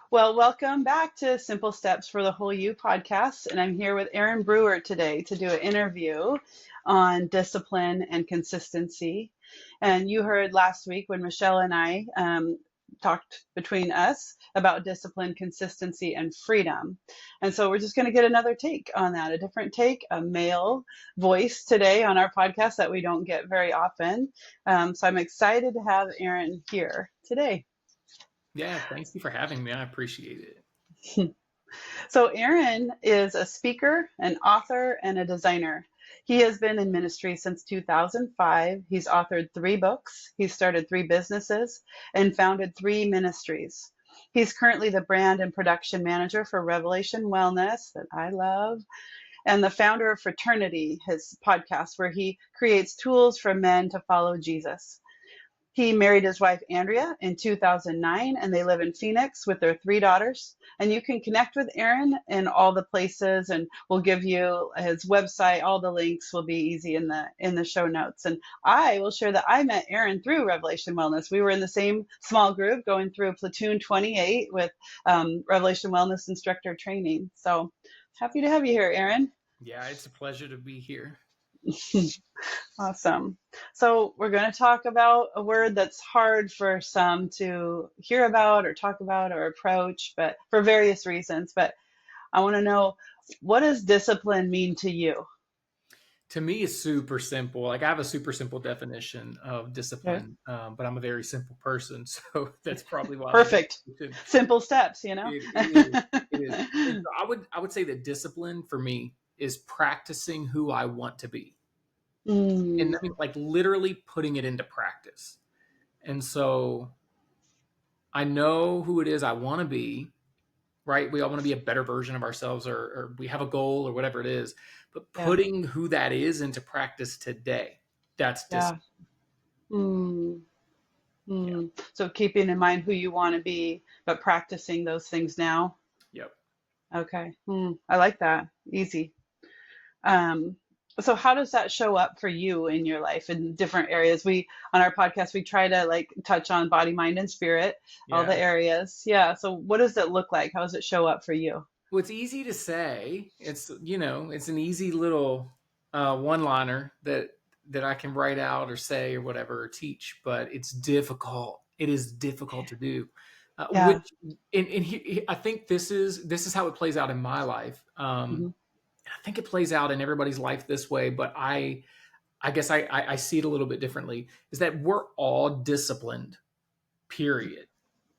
Well, welcome back to Simple Steps for the Whole You podcast. And I'm here with Aaron Brewer today to do an interview on discipline and consistency. And you heard last week when Michelle and I talked between us about discipline, consistency, and freedom. And so we're just going to get another take on that, a different take, a male voice today on our podcast that we don't get very often. So I'm excited to have Aaron here today. Yeah, thank you for having me. I appreciate it. So, Aaron is a speaker, an author, and a designer. He has been in ministry since 2005. He's authored 3 books, he's started 3 businesses, and founded 3 ministries. He's currently the brand and production manager for Revelation Wellness, that I love, and the founder of FRTRNTY, his podcast, where he creates tools for men to follow Jesus. He married his wife, Andrea, in 2009, and they live in Phoenix with their 3 daughters. And you can connect with Aaron in all the places, and we'll give you his website. All the links will be easy in the show notes. And I will share that I met Aaron through Revelation Wellness. We were in the same small group going through Platoon 28 with Revelation Wellness instructor training. So happy to have you here, Aaron. Yeah, it's a pleasure to be here. Awesome. So we're going to talk about a word that's hard for some to hear about or talk about or approach, but for various reasons. But I want to know, what does discipline mean to you? To me, it's super simple. Like I have a super simple definition of Okay. discipline, but I'm a very simple person, so that's probably why. Perfect. Simple steps, It is. It is. And so I would say that discipline for me is practicing who I want to be, and I mean, like literally putting it into practice. And so I know who it is I want to be. Right? We all want to be a better version of ourselves, or we have a goal or whatever it is, but Yeah. putting who that is into practice today, that's Yeah. discipline. Yeah. So keeping in mind who you want to be, but practicing those things now. Yep. Okay. I like that. Easy. So how does that show up for you in your life in different areas? On our podcast, we try to like touch on body, mind, and spirit, all the Yeah. areas. Yeah. So what does it look like? How does it show up for you? Well, it's easy to say. It's it's an easy little one-liner that I can write out or say or whatever or teach, but it's difficult. It is difficult to do. Yeah. Which I think this is how it plays out in my life. hmm I think it plays out in everybody's life this way, but I guess I see it a little bit differently, is that we're all disciplined, period.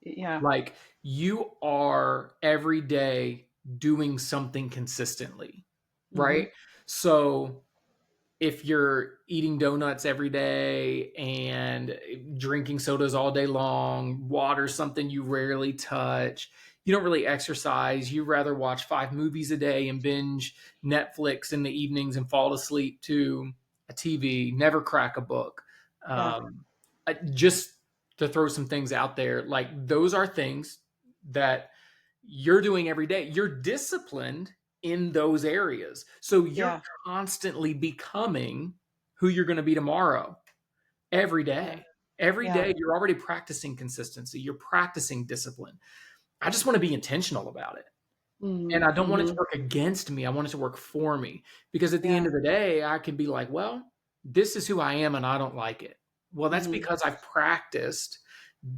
Yeah. Like you are every day doing something consistently, hmm right? So if you're eating donuts every day and drinking sodas all day long, water's something you rarely touch, you don't really exercise, you rather watch 5 movies a day and binge Netflix in the evenings and fall asleep to a TV, never crack a book. Yeah. Just to throw some things out there, like those are things that you're doing every day. You're disciplined in those areas. So you're Yeah. constantly becoming who you're going to be tomorrow every Yeah. day. Every Yeah. day you're already practicing consistency. You're practicing discipline. I just want to be intentional about it. And I don't want it to Mm-hmm. work against me. I want it to work for me. Because at the end Yeah. of the day, I can be like, well, this is who I am and I don't like it. Well, that's hmm because I've practiced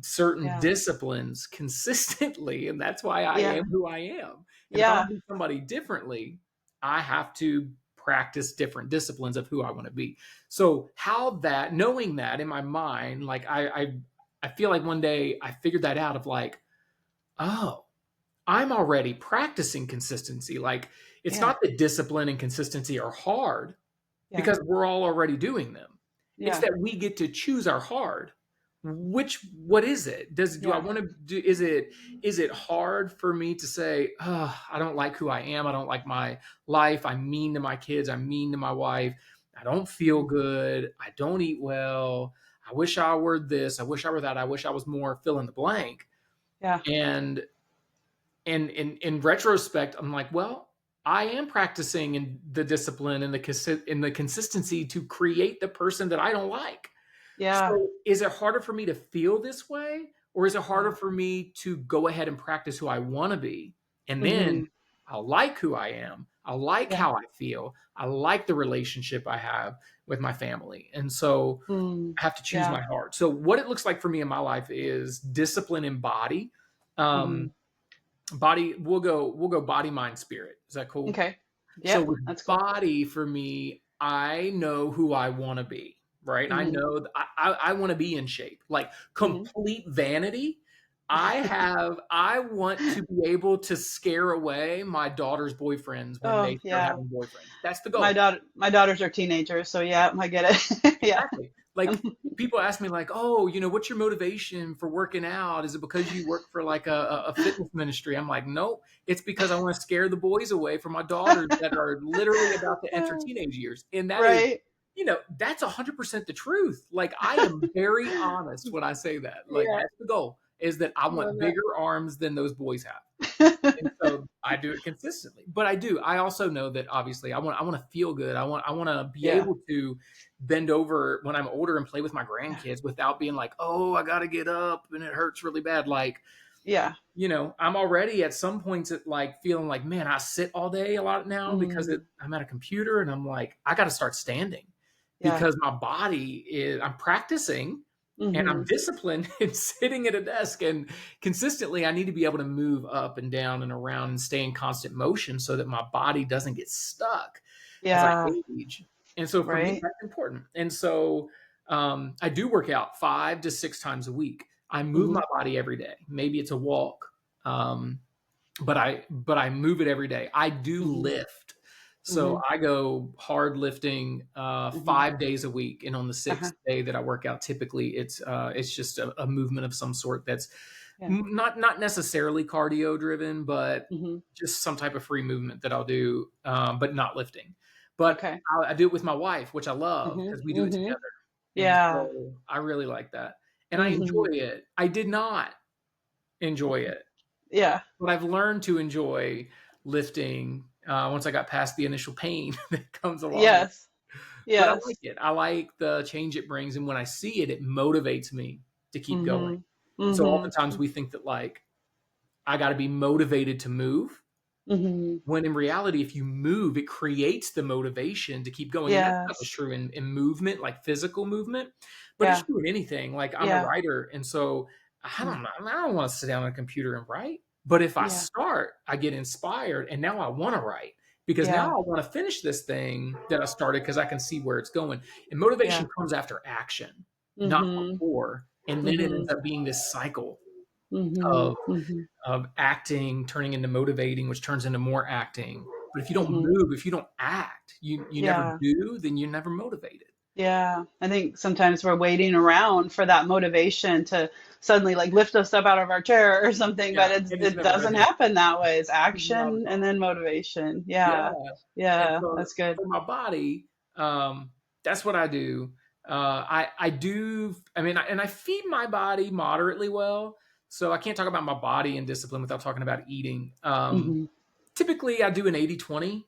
certain Yeah. disciplines consistently, and that's why I Yeah. am who I am. And if I Yeah. want to be somebody differently, I have to practice different disciplines of who I want to be. So knowing that in my mind, like I feel like one day I figured that out of like, oh, I'm already practicing consistency. Like it's Yeah. not that discipline and consistency are hard Yeah. because we're all already doing them. It's Yeah. that we get to choose our hard. What is it? Do I Yeah. want to do, is it hard for me to say, oh, I don't like who I am, I don't like my life, I'm mean to my kids, I'm mean to my wife, I don't feel good, I don't eat well, I wish I were this, I wish I were that, I wish I was more fill in the blank. Yeah. And in retrospect, I'm like, well, I am practicing in the discipline and the consistency to create the person that I don't like. Yeah. So is it harder for me to feel this way? Or is it harder Yeah. for me to go ahead and practice who I want to be? And then Mm-hmm. I like who I am. I like Yeah. how I feel. I like the relationship I have with my family. And so Mm. I have to choose Yeah. my heart. So what it looks like for me in my life is discipline in body. Mm-hmm. Um, we'll go body, mind, spirit. Is that cool? Okay. So Yep. with That's cool. body for me, I know who I want to be, right? I Mm-hmm. know I want to be in shape, like Mm-hmm. complete vanity. I want to be able to scare away my daughter's boyfriends when Oh, they start yeah. having boyfriends. That's the goal. My daughters are teenagers, so yeah, I get it. Yeah. Exactly. Like people ask me like, "Oh, what's your motivation for working out? Is it because you work for like a fitness ministry?" I'm like, "Nope. It's because I want to scare the boys away from my daughters that are literally about to enter teenage years." And that is, Right. that's 100% the truth. Like I am very honest when I say that. Like Yeah. that's the goal is that I Love want bigger arms than those boys have. And that. so I do it consistently. But I do. I also know that obviously I want to feel good. I want to be Yeah. able to bend over when I'm older and play with my grandkids without being like, "Oh, I got to get up and it hurts really bad." Like, Yeah. I'm already at some points at like feeling like, "Man, I sit all day a lot now because Mm. I'm at a computer and I'm like, I got to start standing Yeah. because my body is I'm practicing and I'm Mm-hmm. disciplined in sitting at a desk and consistently I need to be able to move up and down and around and stay in constant motion so that my body doesn't get stuck as I Yeah. age. And so for me, Right. that's important. And so I do work out 5 to 6 times a week. I move Mm-hmm. my body every day. Maybe it's a walk, um, but I move it every day. I do Mm-hmm. lift. So Mm-hmm. I go hard lifting Mm-hmm. 5 days a week, and on the Uh-huh. sixth day that I work out, typically it's just a movement of some sort that's Yeah. not necessarily cardio driven, but Mm-hmm. just some type of free movement that I'll do, but not lifting. But Okay. I do it with my wife, which I love because we Mm-hmm. do it Mm-hmm. together, and Yeah. so I really like that, and I Mm-hmm. enjoy it. I did not enjoy it, Yeah. but I've learned to enjoy lifting once I got past the initial pain that comes along with it. Yes. But I like Yes. it. I like the change it brings, and when I see it, it motivates me to keep going. Mm-hmm. And so Mm-hmm. oftentimes we think that like I got to be motivated to move, Mm-hmm. when in reality, if you move, it creates the motivation to keep going. And that's not just Yes. true in movement, like physical movement, but it's Yeah. true in anything. Like I'm a Yeah. writer, and so I Mm. don't know. I don't want to sit down on a computer and write. But if I Yeah. start, I get inspired, and now I want to write because now Yeah. I want to finish this thing that I started because I can see where it's going. And Yeah. motivation comes after action, not Mm-hmm. before. And then it Mm-hmm. ends up being this cycle Mm-hmm. of Mm-hmm. acting turning into motivating, which turns into more acting. But if you don't Mm-hmm. move, if you don't act, you never Yeah. do, then you're never motivated. Yeah. I think sometimes we're waiting around for that motivation to suddenly like lift us up out of our chair or something, Yeah, but and it's it never going doesn't to happen. happen that way. It's Not at action and all. then motivation. Yeah, Yeah. and Yeah. so That's good. for my body, that's what I do. I do. I mean, and I feed my body moderately well. So I can't talk about my body and discipline without talking about eating. Mm-hmm. Typically, I do an 80-20.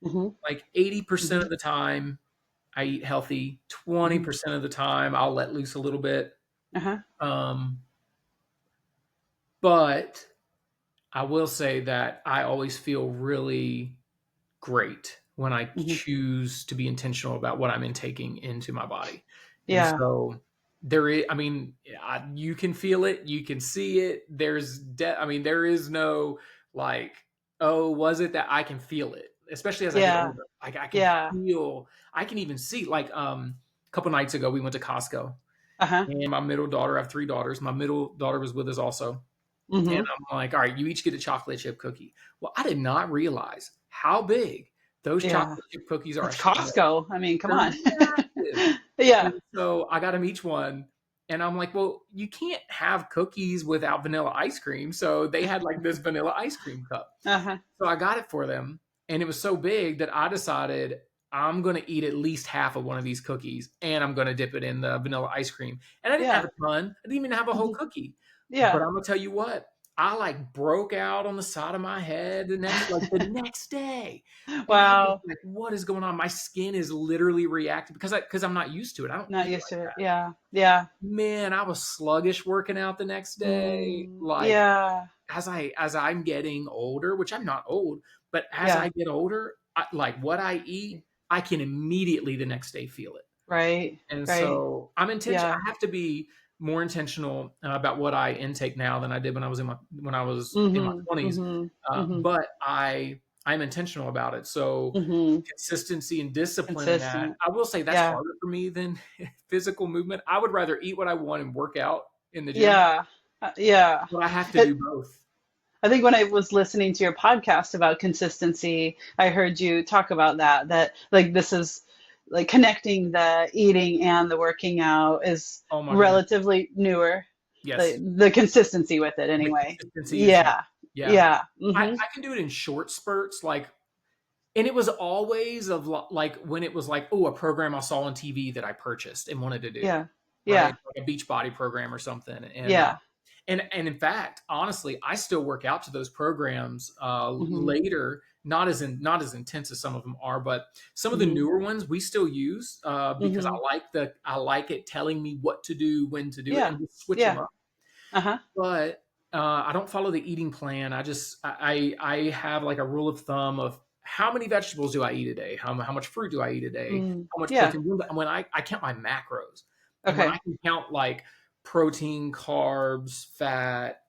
Mm-hmm. Like 80% Mm-hmm. of the time, I eat healthy. Mm-hmm. 20% of the time, I'll let loose a little bit. Uh-huh. Um, but I will say that I always feel really great when I Mm-hmm. choose to be intentional about what I'm intaking into my body. And Yeah. so I mean, you can feel it, you can see it. I mean, there is no like, oh, was it that I can feel it, especially as I get Yeah. older. Like Yeah. I can even see like, a couple nights ago, we went to Costco Uh-huh. and my middle daughter, I have 3 daughters. My middle daughter was with us also. And Mm-hmm. I'm like, all right, you each get a chocolate chip cookie. Well, I did not realize how big those Yeah. chocolate chip cookies are. It's Costco. I mean, come They're on. massive. Yeah. And so I got them each one. And I'm like, well, you can't have cookies without vanilla ice cream. So they had like this vanilla ice cream cup. Uh-huh. So I got it for them. And it was so big that I decided I'm going to eat at least half of one of these cookies and I'm going to dip it in the vanilla ice cream. And I didn't have Yeah. a ton, I didn't even have a whole Mm-hmm. cookie. But Yeah. I'm going to tell you what, I like broke out on the side of my head the next day. And I was Wow. like, what is going on? My skin is literally reacting because I'm not used to it. I don't Not eat used like to it. that. Yeah. Yeah. Man, I was sluggish working out the next day. Like Yeah. as I'm getting older, which I'm not old, but as Yeah. I get older, like what I eat, I can immediately the next day feel it. Right. And Right. so I'm intentional. Yeah. I have to be more intentional about what I intake now than I did when I was in my Mhm. 20s. Mhm. Mhm. But I'm intentional about it. So Mhm. consistency and discipline in that. Consistent. I will say that's Yeah. harder for me than physical movement. I would rather eat what I want and work out in the gym, Yeah. Yeah. but I have to do It, both. I think when I was listening to your podcast about consistency, I heard you talk about that like this is like connecting the eating and the working out is Oh my goodness. relatively newer. Yes. The consistency with it The anyway. consistency is huge. Yeah. Yeah. Yeah. I can do it in short spurts, and it was always like when it was like, oh, a program I saw on TV that I purchased and wanted to do, Yeah. right? Yeah. Like a beach body program or something. Yeah. And in fact, honestly, I still work out to those programs Mhm. later, not as intense as some of them are, but some of the Mhm. newer ones we still use because Mhm. I like it telling me what to do, when to do it, Yeah. and just switch them Yeah. up. Uh-huh. But I don't follow the eating plan. I have like a rule of thumb of how many vegetables do I eat a day? How much fruit do I eat a day? How much Yeah. protein? When I count my macros, and when I Okay. can count like protein, carbs, fat,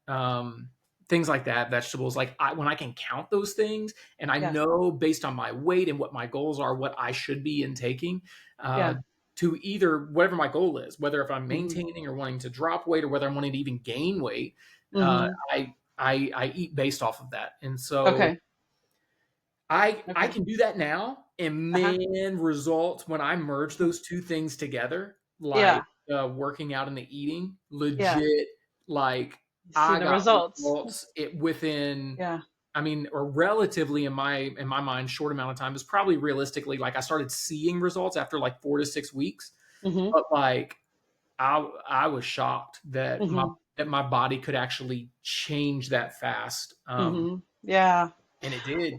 things like that, vegetables, when I can count those things, and I Yeah. know based on my weight and what my goals are, what I should be intaking, uh, Yeah. to either whatever my goal is, whether if I'm Mhm. maintaining or wanting to drop weight or whether I'm wanting to even gain weight, uh, Mhm. I eat based off of that. And so Okay. I Okay. can do that now. And Uh-huh. man, results when I merge those two things together, like Yeah. working out and the eating, Yeah. legit, like You see I the got results. results within, Yeah. I mean, or relatively in my mind, short amount of time is probably realistically like I started seeing results after like 4 to 6 weeks. Mhm. But like I was shocked Mhm. that my body could actually change that fast, Mhm. Yeah. and it did.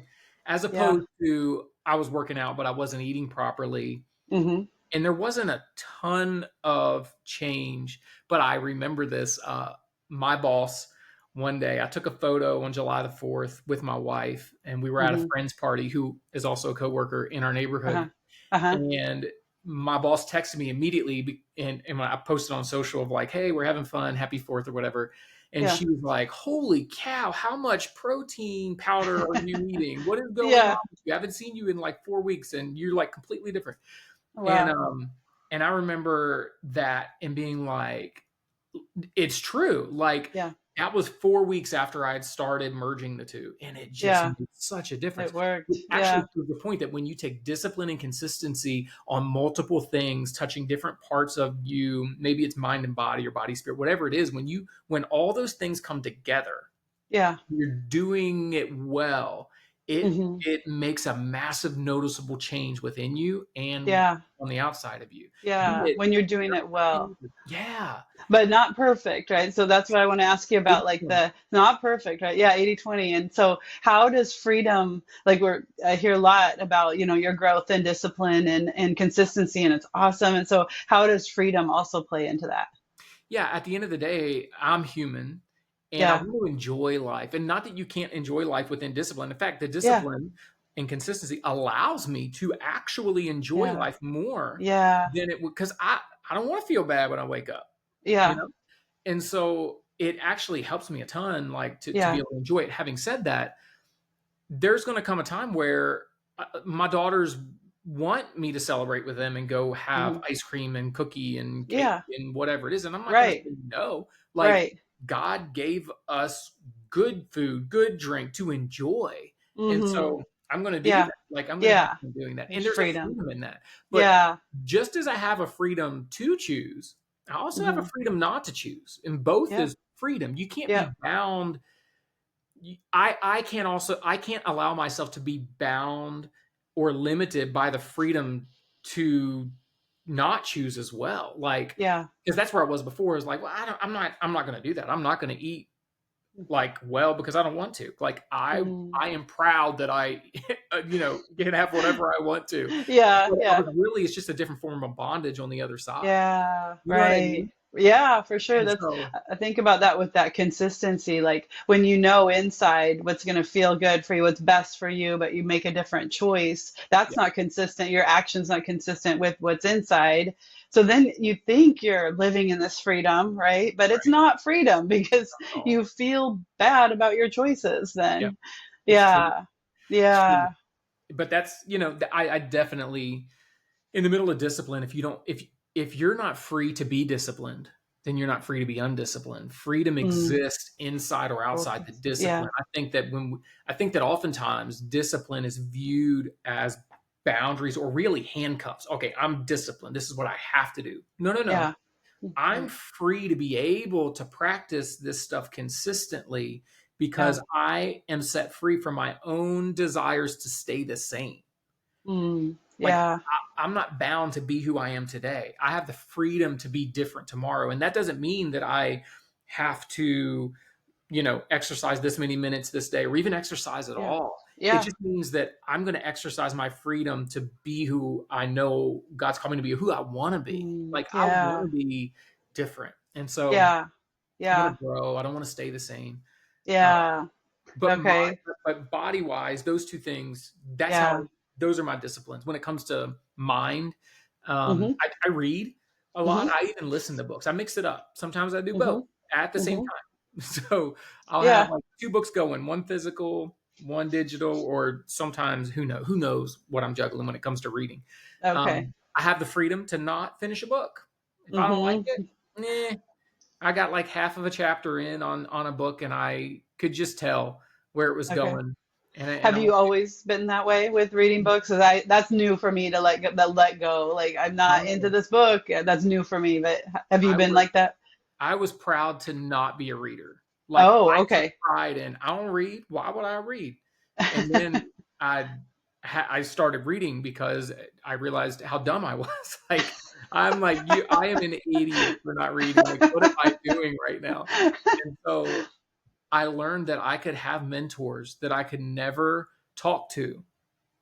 As Yeah. opposed to I was working out, but I wasn't eating properly, Mhm. and there wasn't a ton of change. But I remember this. My boss one day, I took a photo on July the 4th with my wife, and we were at a Mhm. friend's party who is also a coworker in our Uh-huh. neighborhood. Uh-huh. And my boss texted me immediately, and when I posted on social of like, "Hey, we're having fun, Happy Fourth or whatever," and Yeah. she was like, "Holy cow, how much protein powder are you eating? What is going on Yeah. with you? I haven't seen you in like 4 weeks, and you're like completely different." And Wow. and I remember that and being like, it's true. Like Yeah. that was 4 weeks after I had started merging the two, and it just Yeah. made such a difference. It worked. It actually Yeah. proves the point that when you take discipline and consistency on multiple things, touching different parts of you, maybe it's mind and body or body spirit, whatever it is, when all those things come together, Yeah. you're doing it well. Mhm. It makes a massive noticeable change within you and Yeah. on the outside of you. Be Yeah. it When you're doing it well. yeah. But not perfect, right? So that's what I want to ask you about, like the not perfect, right? Yeah, 80/20. And so how does freedom, like I hear a lot about, your growth and discipline and consistency, and it's awesome. And so how does freedom also play into that? Yeah, at the end of the day, I'm human and I Yeah. want to enjoy life. And not that you can't enjoy life within discipline. In fact, the Yeah. discipline and consistency allows me to actually enjoy Yeah. life more Yeah. than it would because I don't want to feel bad when I wake up, you Yeah. know? And so it actually helps me a ton, like to be Yeah. able to enjoy it. Having said that, there's going to come a time where my daughters want me to celebrate with them and go have Mhm. ice cream and cookie and cake Yeah. and whatever it is. And I'm not going to Right. say no. Like Right. God gave us good food, good drink to enjoy. And Mhm. so I'm going to do Yeah. that. Like I'm going to have Yeah. fun doing that. And There's there's a freedom. freedom in that. But Yeah. just as I have a freedom to choose, I also have a Mhm. freedom not to choose. And both Yeah. is freedom. You can't Yeah. be bound. I can't allow myself to be bound or limited by the freedom to not choose as well. Like Yeah. because that's where I was before is like, well, I'm not going to do that. I'm not going to eat like, well, because I don't want to. Like Mm. I am proud that I can have whatever I want to. Yeah, But yeah. really it's just a different form of bondage on the other side. Yeah, You know what I right. mean? Yeah, for sure. And That's so I think about that with that consistency. Like when you know inside what's going to feel good for you, what's best for you, but you make a different choice. That's yeah, not consistent. Your action's not consistent with what's inside. So then you think you're living in this freedom, right? But it's right. not freedom because Not at all. you feel bad about your choices Yeah, then. it's true. Yeah. It's true. Yeah. But that's, I definitely, in the middle of discipline, if you're not free to be disciplined, then you're not free to be undisciplined. Freedom Mm, exists inside or both outside the ways. Yeah. discipline. I think that oftentimes discipline is viewed as boundaries or really handcuffs. Okay, I'm disciplined. This is what I have to do. No, no, no. Yeah. I'm Right. free to be able to practice this stuff consistently Yeah. because I am set free from my own desires to stay the same. Mm, Like yeah. I'm not bound to be who I am today. I have the freedom to be different tomorrow. And that doesn't mean that I have to, exercise this many minutes this day or even exercise at Yeah. all. It Yeah. just means that I'm going to exercise my freedom to be who I know God's called me to be, who I want to be. Mm, Like I want yeah. to be different. And so Yeah. I want Yeah. to grow. I don't want to stay the same. Uh, Yeah. but Okay. body wise, those two things, Yeah. those are my disciplines. When it comes to mind, Mm-hmm. I read a lot. Mm-hmm. I even listen to books. I mix it up. Sometimes I do Mm-hmm. both at the same Mm-hmm. time. So I'll have Yeah. like two books going, one physical, one digital, or sometimes who knows what I'm juggling when it comes to reading. Okay. I have the freedom to not finish a book. If I don't like it, Mm-hmm. I got like half of a chapter in on a book, and I could just tell where it was Okay. going. And Have I'm you like, always been that way with reading books? 'Cause that's new for me to let go. Like I'm not into no, this book. Yeah, that's new for me. But have you I been was like that? I was proud to not be a reader. Like Oh, I took okay. pride in I don't read. Why would I read? And then I I started reading because I realized how dumb I was. Like I'm like I am an idiot for not reading. Like what am I doing right now? And so I learned that I could have mentors that I could never talk to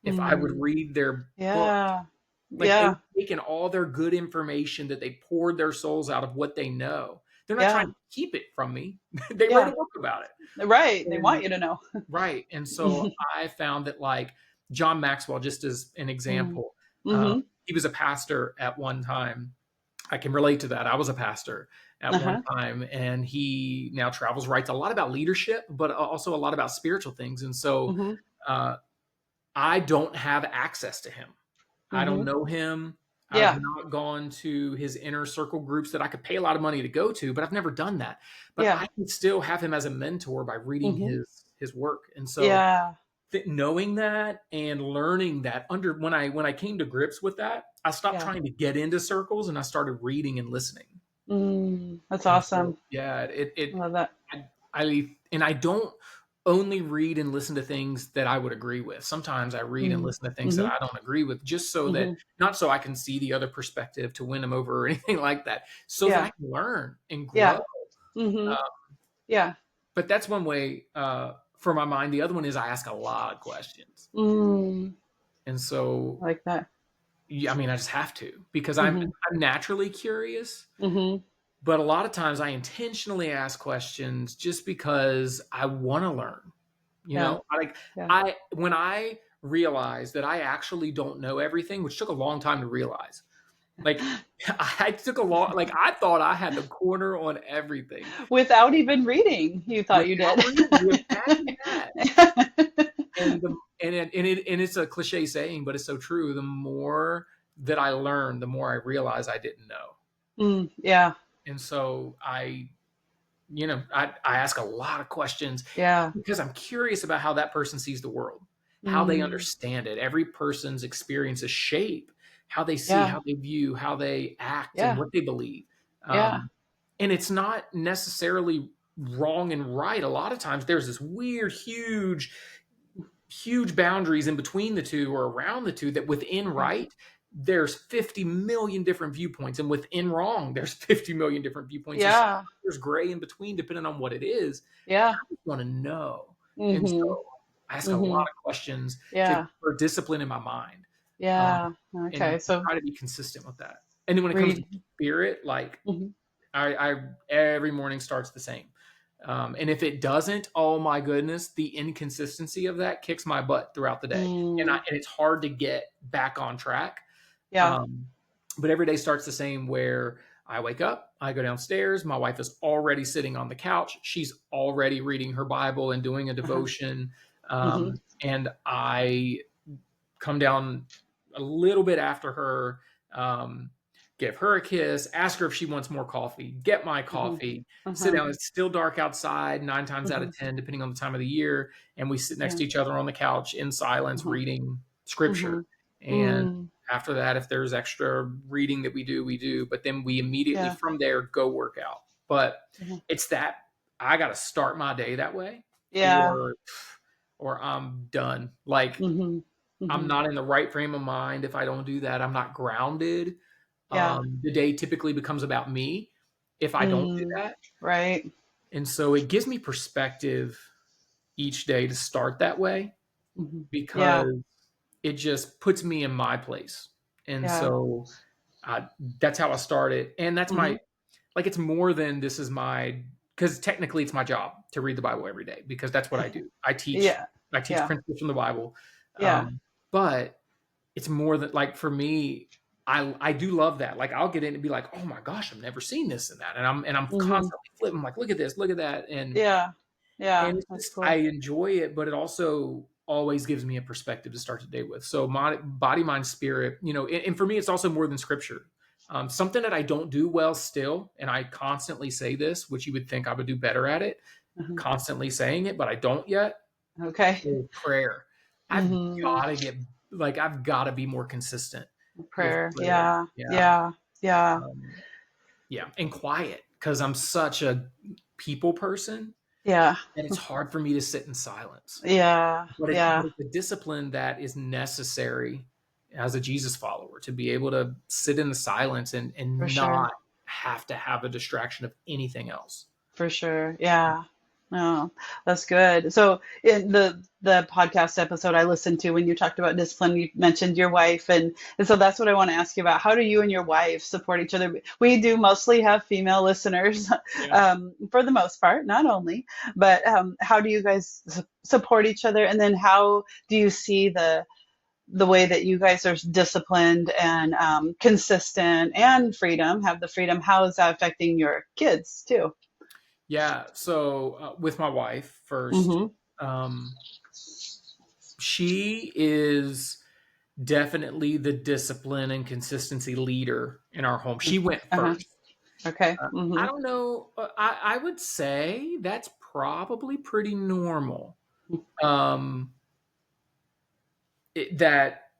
if I would Mm, read their book. yeah. Like Yeah. they've taken all their good information that they poured their souls out of what they know. They're not trying Yeah. to keep it from me. They wrote a Yeah. book about it. Right. They want And you to know. right. And so I found that like John Maxwell, just as an Mm. example, Mm-hmm. he was a pastor at one time. I can relate to that. I was a pastor at one Uh-huh. time, and he now travels, writes a lot about leadership, but also a lot about spiritual things. And so Mm-hmm. uh, I don't have access to him. I don't Mm-hmm. know him. I've Yeah. not gone to his inner circle groups that I could pay a lot of money to go to, but I've never done that. But Yeah. I can still have him as a mentor by reading Mm-hmm. his work. And so Yeah. knowing that and learning that under when I came to grips with that, I stopped Yeah. trying to get into circles and I started reading and listening. Mm, that's And so awesome. yeah, I love that. I don't only read and listen to things that I would agree with. Sometimes I read and Mm. listen to things that Mm-hmm. I don't agree with, just so that Mm-hmm. not so I can see the other perspective to win them over or anything like that, so that I Yeah. can learn and grow. Yeah. Mm-hmm. Uh, Yeah. but that's one way for my mind. The other one is I ask a lot of questions, Mm, and so I like that. yeah, I mean I just have to because Mm-hmm. I'm naturally curious. Mm-hmm. But a lot of times I intentionally ask questions just because I want to learn. Yeah. Like Yeah. I when I realized that I actually don't know everything, which took a long time to realize. Like I took a long like I thought I had the corner on everything Without even reading, you thought you without did. reading. Imagine that. And the and it's a cliche saying, but it's so true. The more that I learn, the more I realize I didn't know. Mm, yeah. And so I ask a lot of questions Yeah. because I'm curious about how that person sees the world, how they Mm, understand it. Every person's experiences shape how they see, yeah. how they view, how they act, and Yeah. what they believe. Yeah. And it's not necessarily wrong and right. A lot of times there's this weird, huge boundaries in between the two or around the two that within Yeah. right there's 50 million different viewpoints, and within wrong, there's 50 million different viewpoints. Yeah. There's gray in between, depending on what it is. Yeah. I just want to know. And Mhm. so I ask a lot Mhm. of questions Yeah. for discipline in my mind, um, Yeah. and Okay. So try to be consistent with that. And then when it comes to read. spirit, like Mhm. I every morning starts the same. And if it doesn't, oh my goodness, the inconsistency of that kicks my butt throughout the day, Mm. and it's hard to get back on track. Yeah. Um, but every day starts the same, where I wake up, I go downstairs, my wife is already sitting on the couch, she's already reading her Bible and doing a Uh-huh. devotion, Mhm. and I come down a little bit after her, um, give her a kiss, ask her if she wants more coffee, get my Mhm. coffee, sit Uh-huh. down. It's still dark outside, 9 times out of Mhm. 10, depending on the time of the year. And we sit next Yeah. to each other on the couch in silence, Uh-huh. reading scripture. Mhm. And Mm. after that, if there's extra reading that we do, we do. But then we immediately Yeah. from there go work out. But Mhm. it's that I got to start my day that way, Yeah. or I'm done. Like, Mhm. I'm Mhm. not in the right frame of mind if I don't do that. I'm not grounded. Yeah. The day typically becomes about me if I don't do Mm. that. Right. And so it gives me perspective each day to start that way, Mhm. Yeah. because it just puts me in my place. And Yeah. so I, that's how I started. And that's Mhm. my, like, it's more than this is my, because technically it's my job to read the Bible every day, because that's what I do. Yeah. I teach Yeah. principles from the Bible. Yeah. But it's more than, like, for me, I do love that. Like, I'll get in and be like, oh my gosh, I've never seen this and that, and I'm Mhm. constantly flipping, like, look at this, look at that, Yeah. Yeah. and it's That's just, I cool. enjoy it, but it also always gives me a perspective to start the day with. So my body, mind, spirit, and for me, it's also more than scripture. Something that I don't do well still, and I constantly say this, which you would think I would do better at it, Mhm. constantly saying it, but I don't yet, Okay. is prayer. I've Mhm. got to get, like, I've got to be more consistent with Prayer. prayer. Yeah. Yeah. Yeah. Yeah. Um, yeah. And quiet, because I'm such a people person Yeah. that it's hard for me to sit in silence. Yeah. But Yeah. it's a discipline that is necessary as a Jesus follower, to be able to sit in the silence For and sure. not have to have a distraction of anything else. For sure. Yeah. No, that's good. So in the podcast episode I listened to when you talked about discipline, you mentioned your wife, and so that's what I want to ask you about. How do you and your wife support each other? We do mostly have female listeners, Yeah. for the most part, not only, but how do you guys support each other? And then how do you see the way that you guys are disciplined and consistent and freedom, have the freedom? How is that affecting your kids too? Yeah. So with my wife first, Mm-hmm. um, she is definitely the discipline and consistency leader in our home. She went Uh-huh. first. Okay. I Mm-hmm. don't know. I would say that's probably pretty normal. Um, that,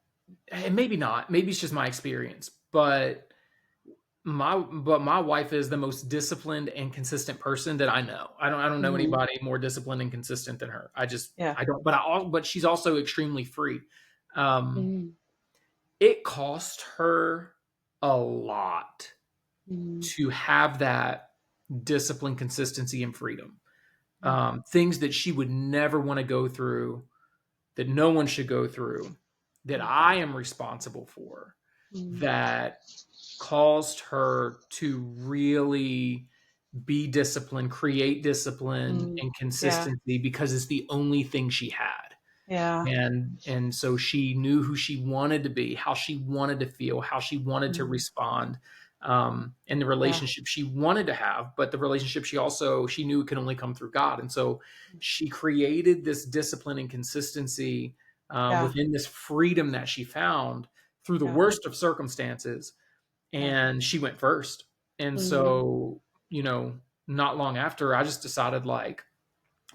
and maybe not. Maybe it's just my experience, but my wife is the most disciplined and consistent person that I know. I don't know Mm-hmm. anybody more disciplined and consistent than her. Yeah. I don't. But she's also extremely free. Um, Mm-hmm. it cost her a lot to have that discipline, consistency, and freedom. Things that she would never want to go through, that no one should go through, that I am responsible for, Mm-hmm. that caused her to really be disciplined, create discipline Mm-hmm. and Yeah. consistency, because it's the only thing she had. Yeah. And so she knew who she wanted to be, how she wanted to feel, how she wanted to Mm-hmm. respond, and the Yeah. relationship she wanted to have. But the relationship she knew it could only come through God. And so she created this discipline and consistency, Yeah. within this freedom that she found through the Yeah. worst of circumstances. Yeah. And she went first. And Mm-hmm. so, not long after, I just decided, like,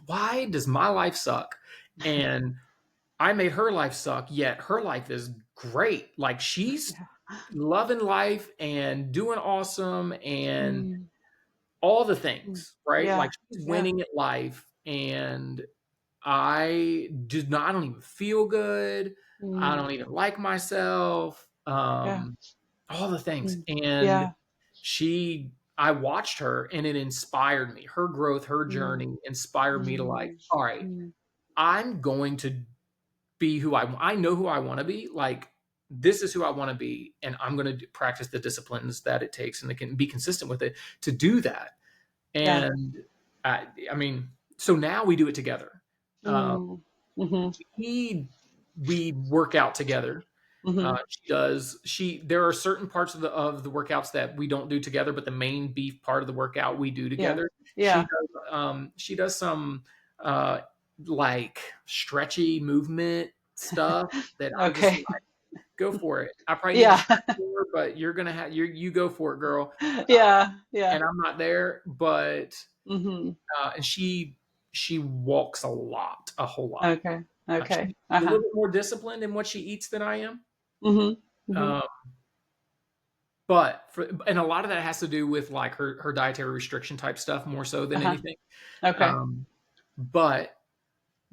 why does my life suck? And I made her life suck, yet her life is great. Like, she's Yeah. loving life and doing awesome and Mm-hmm. all the things, right? Yeah. Like, she's Yeah. winning at life, and I don't even feel good. I Mm-hmm. don't even like myself. Yeah. um, all the things. Mm. And Yeah. I watched her and it inspired me. Her growth, her Mm. journey inspired me to like, Mm. all right, Mm. I'm going to be I know who I want to be. Like, this is who I want to be. And I'm going to practice the disciplines that it takes and it can be consistent with it to do that. Yeah. And I mean, so now we do it together. Uh, Mm. Mhm. we work out together. Mhm. There are certain parts of the workouts that we don't do together, but the main beef part of the workout we do Yeah. together. Yeah. She does some uh like stretchy movement stuff that I'm just Okay. like, go for it. I probably need to Yeah. stretch more, but you're gonna have you go for it, girl. Yeah. Yeah. And I'm not there, but Mhm. and she walks a whole lot. Okay. Okay. She's a Uh-huh. little bit more disciplined in what she eats than I am. Mhm. Mhm. Um, and a lot of that has to do with like her dietary restriction type stuff more so than Uh-huh. anything. Okay. Um, but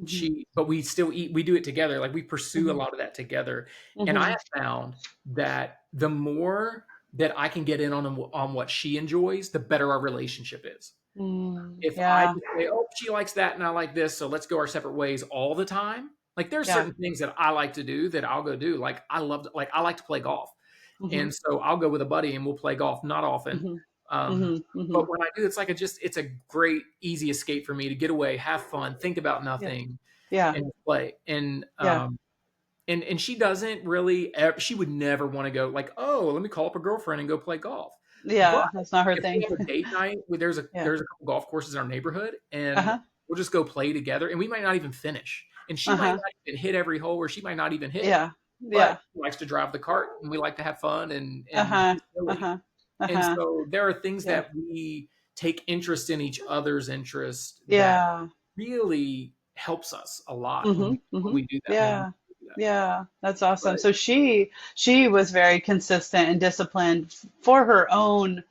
Mhm. we still eat, we do it together. Like, we pursue a Mhm. lot of that together. And I Mhm. have found that the more that I can get in on what she enjoys, the better our relationship is. Mm. If I Yeah. just say, "Oh, she likes that and I like this, so let's go our separate ways all the time." Like, there's Yeah. certain things that I like to do that I'll go do. Like, I like to play golf. Mhm. And so I'll go with a buddy and we'll play golf, not often. Mhm. Um, Mhm. but Mhm. when I do, it's a great, easy escape for me to get away, have fun, think about Yeah. nothing, Yeah. and play. Yeah. And she doesn't really, she would never want to go like, oh, let me call up a girlfriend and go play golf. But Yeah. That's not her if we thing. have a date night, Yeah. there's a couple golf courses in our neighborhood, and Uh-huh. we'll just go play together, and we might not even finish. And she might Uh-huh. not even hit every hole, or she might not even hit, Yeah. but Yeah. she likes to drive the cart, and we like to have fun and Uh-huh. be silly. Uh-huh. And Uh-huh. so there are things Yeah. that we take interest in each other's interest that Yeah. really helps us a lot Mhm. when Mhm. we do that. Yeah. Yeah. That's awesome. But So she was very consistent and disciplined for her own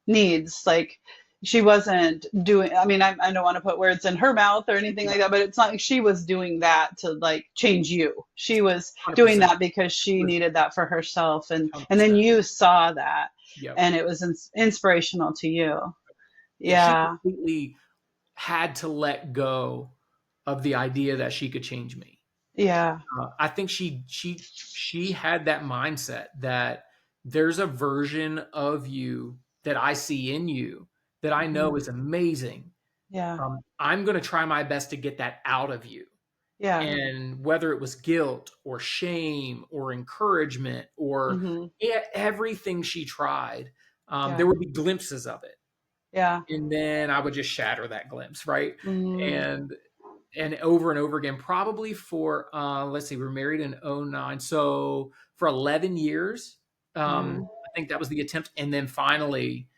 needs. Like she wasn't doing, I mean, I don't want to put words in her mouth or anything like that, but it's not like she was doing that to like change you. She was doing 100%, that because she needed that for herself. And then 100%. you saw that Yep. and it was inspirational to you. Yeah, she Yeah. completely had to let go of the idea that she could change me. Yeah. I think she had that mindset that there's a version of you that I see in you that I know Mhm. is amazing. Yeah. I'm going to try my best to get that out of you. Yeah. And whether it was guilt or shame or encouragement or Mhm. everything she tried, there Yeah. would be glimpses of it. Yeah. And then I would just shatter that glimpse, right? Mm. And and over again, probably for let's see, we were married in '09, so for 11 years. Mhm. I think that was the attempt. And then finally,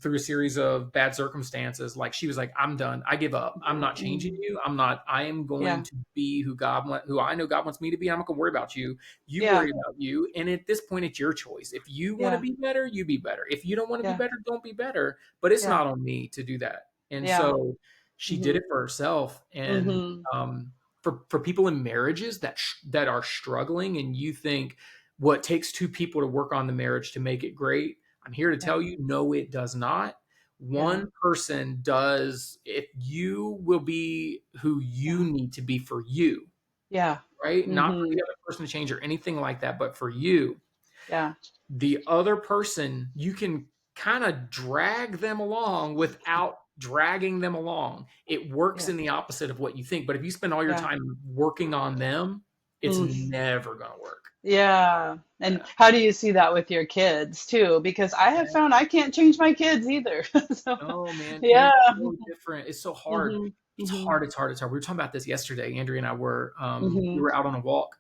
through a series of bad circumstances, like, she was like, I'm done, I give up, I'm not changing Mhm. you, I am going Yeah. to be who I know God wants me to be. I'm not gonna worry about you, you Yeah. worry about you. And at this point, it's your choice. If you want to Yeah. be better, you be better. If you don't want to be Yeah. better, don't be better. But it's Yeah. not on me to do that. And Yeah. so she did Mhm. it for herself. And Mhm. for people in marriages that are struggling, and you think, what it takes two people to work on the marriage to make it great, I'm here to Yeah. tell you, no, it does not. Yeah. One person does. If you will be who Yeah. you need to be for you, Yeah. right? Not for the Mhm. other person to change or anything like that, but for you. Yeah. The other person, you can kind of drag them along without dragging them along. It works Yeah. in the opposite of what you think. But if you spend all your Yeah. time working on them, it's Mm. never going to work. Yeah. And Yeah. how do you see that with your kids too? Because I have found I can't change my kids either. So, Oh man, and yeah. it's so different. It's so hard. Mhm. It's Mhm. hard. It's hard. It's hard. We were talking about this yesterday. Andrea and I we Mhm. were out on a walk.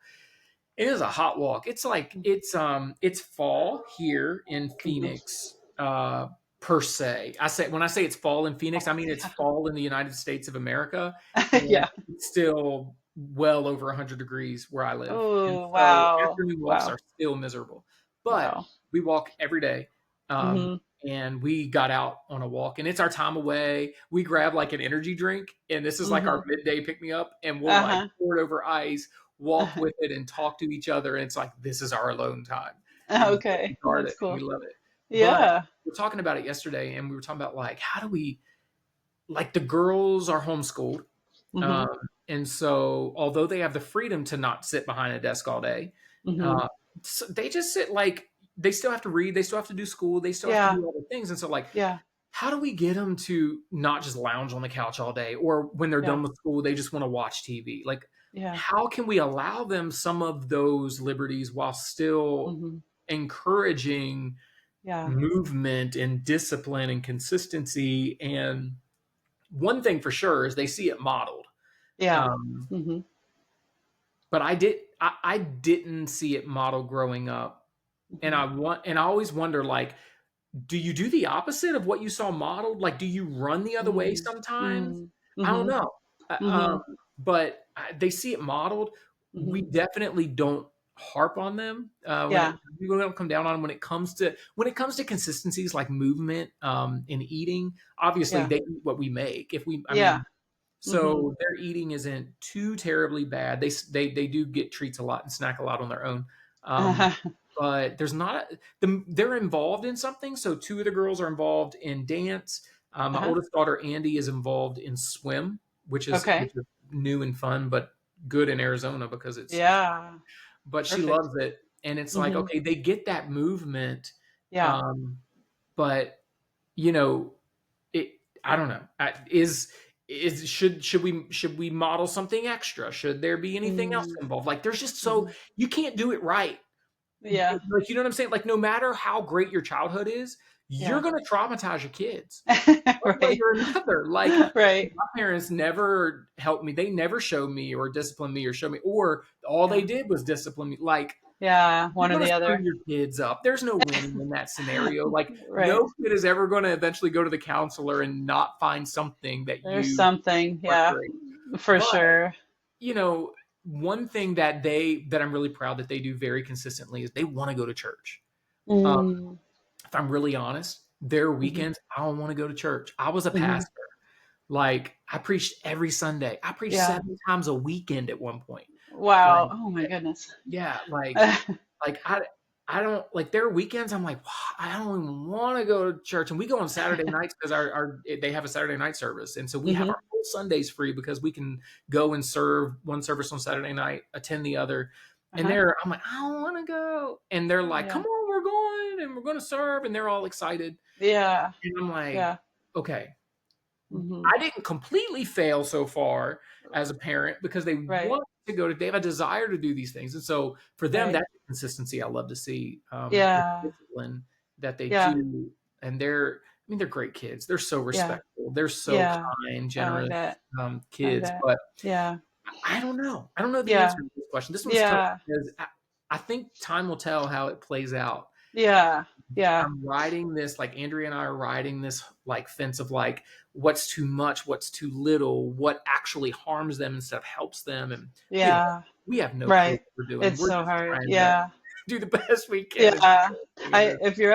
It is a hot walk. It's like it's fall here in Mhm. Phoenix, per se. When I say it's fall in Phoenix, I mean it's fall in the United States of America, and Yeah. it's still well over 100 degrees where I live. And Oh, so wow. afternoon walks Wow. are still miserable. But Wow. we walk every day. Um, Mhm. and we got out on a walk, and it's our time away. We grab like an energy drink, and this is like our Mhm. midday pick me up, and we'll like Uh-huh. pour it over ice, walk with it, and talk to each other. And it's like, this is our alone time. and Okay, guard that's it, and we cool. love it. But Yeah. we're talking about it yesterday, and we were talking about like how do we like the girls are homeschooled, Mm-hmm. um, and so although they have the freedom to not sit behind a desk all day, Mm-hmm. uh, they just sit like they still have to read, they still have to do school, they still have to Yeah. do other things, and so like Yeah. how do we get them to not just lounge on the couch all day or when they're Yeah. done with school they just want to watch TV? Like Yeah. how can we allow them some of those liberties while still Mm-hmm. encouraging Yeah. movement and discipline and consistency? And one thing for sure is they see it modeled. Yeah. Um, Mm-hmm. but I didn't see it modeled growing up. And Mm-hmm. I always wonder like, do you do the opposite of what you saw modeled? Like, do you run the other way sometimes? Mm-hmm. I don't Mm-hmm. know. Mm-hmm. But they see it modeled. We Mm-hmm. definitely don't harp on them Yeah. we don't come down on them when it comes to consistencies like movement in eating. Obviously, Yeah. they eat what we make. If we, I Yeah. mean, Mm-hmm. so their eating isn't too terribly bad. They do get treats a lot and snack a lot on their own. Um, but there's not they're involved in something. So two of the girls are involved in dance. My Uh-huh. oldest daughter Andy is involved in swim, which Okay. is new and fun, but good in Arizona because it's Yeah. but she Perfect. loves it. And it's like, Mm-hmm. okay, they get that movement. Yeah. Um, but you know, it I don't know. Is should we model something extra? Should there be anything else Mm-hmm. involved? Like there's just so you can't do it right. Yeah. Like you know what I'm saying? Like no matter how great your childhood is, you're Yeah. gonna traumatize your kids one way Right. or another. Like Right. my parents never helped me. They never showed me or disciplined me or showed me, or all they Yeah. did was discipline me. Like Yeah. you're One or gonna the screw other. your kids up. There's no winning in that scenario. Like Right. no kid is ever going to eventually go to the counselor and not find something that There's you something. weren't Yeah. great. For But sure. you know, one thing that I'm really proud that they do very consistently is they want to go to church. Um, Mm. if I'm really honest, their Mm-hmm. weekends I don't want to go to church. I was a Mm-hmm. pastor. Like I preached every Sunday. I preached Yeah. 7 times a weekend at one point. Wow. Like Oh my goodness. yeah, like I don't like their weekends. I'm like, wow, I don't even want to go to church. And we go on Saturday nights because our they have a Saturday night service, and so we have Mm-hmm. our whole Sundays free because we can go and serve one service on Saturday night, attend the other. And Uh-huh. I'm like, I don't want to go, and they're like, come Yeah. on, we're going, and we're going to serve, and they're all excited, Yeah. and I'm like, Yeah. okay, Mm-hmm. I didn't completely fail so far as a parent because they Right. want to go to, they have a desire to do these things. And so for them, Right. that's the consistency I love to see, and Yeah. discipline that they Yeah. do. And I mean, they're great kids. They're so Yeah. respectful. They're so Yeah. kind, Oh, I generous, bet. I kids. bet. But Yeah. I don't know. I don't know the Yeah. answer to this question. This one's tough Yeah. because I think time will tell how it plays out. Yeah. Yeah. I'm riding this, like Andrea and I are riding this like fence of like what's too much, what's too little, what actually harms them instead of helps them. And we have, Yeah. we have no clue Right. what we're doing. It's We're so just hard. trying to Yeah. do the best we can and Yeah. in this If you're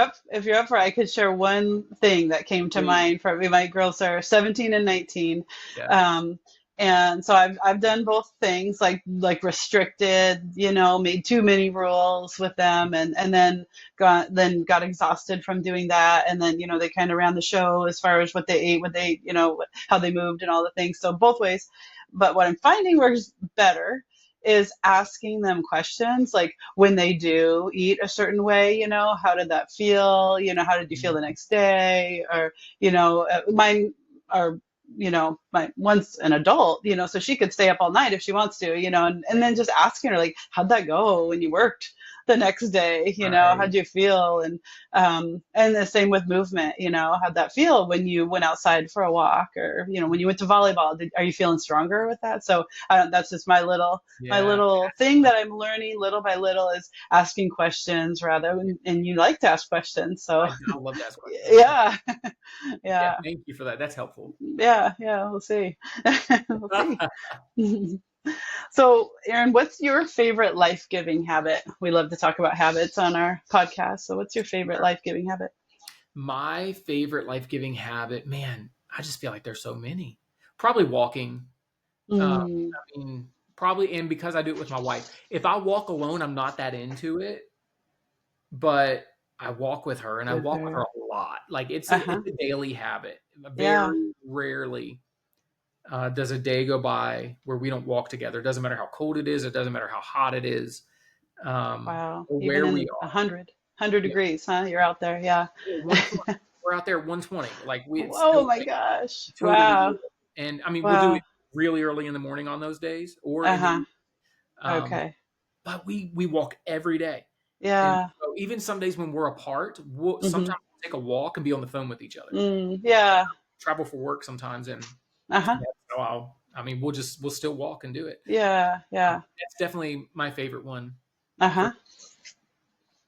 up for it, I could share one thing that came to week. mind for me. My girls are 17 and 19. Yeah. Um, and so I've done both things like restricted, made too many rules with them and then got exhausted from doing that. And then, they kind of ran the show as far as what they ate, how they moved and all the things. So both ways. But what I'm finding works better is asking them questions like when they do eat a certain way, how did that feel? How did you feel the next day? Or, mine are, my one's an adult, so she could stay up all night if she wants to, and then just asking her like, how'd that go when you worked the next day? Right. How'd you feel? And the same with movement, how'd that feel when you went outside for a walk or, when you went to volleyball, are you feeling stronger with that? So that's just my Yeah. little thing that I'm learning little by little is asking questions rather, and you like to ask questions. So I love to ask questions. yeah, Yeah. yeah, Thank you for that. That's helpful. yeah, we'll see. We'll see. So, Aaron, what's your favorite life-giving habit? We love to talk about habits on our podcast. So, what's your favorite life-giving habit? My favorite life giving habit, man, I just feel like there's so many. Probably walking. Mm, I mean, probably, and because I do it with my wife. If I walk alone, I'm not that into it. but I walk with her, and I With walk with her her. a lot. Like Uh-huh. it's a daily habit. Yeah. Very rarely does a day go by where we don't walk together. It doesn't matter how cold it is. It doesn't matter how hot it is, Wow. or Even where we in are. 100 Yeah, degrees, huh? You're out there. Yeah. 120. We're out there at 120. Like it's Oh still my gosh. totally Wow. doable. And I mean, we'll do it Wow. really early in the morning on those days, or in the Uh-huh. evening. Um, Okay. but we walk every day. And Yeah. so even some days when we're apart, we'll Mm-hmm. sometimes take a walk and be on the phone with each other. Yeah. Travel for work sometimes, and Uh-huh. yeah, so I mean, we'll still walk and do it. Yeah. Yeah. That's definitely my favorite one. For Uh-huh.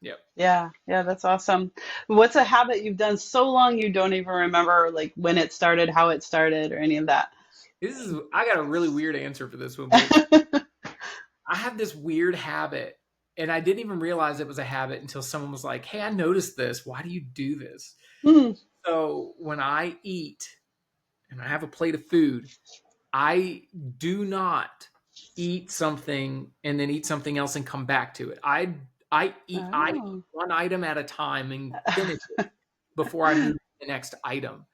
Yep. Yeah. Yeah. That's awesome. What's a habit you've done so long you don't even remember like when it started, how it started, or any of that? I got a really weird answer for this one, but I have this weird habit, and I didn't even realize it was a habit until someone was like, "Hey, I noticed this. Why do you do this?" Hmm. So when I eat and I have a plate of food, I do not eat something and then eat something else and come back to it. I eat Oh. one item at a time and finish it before I move to the next item.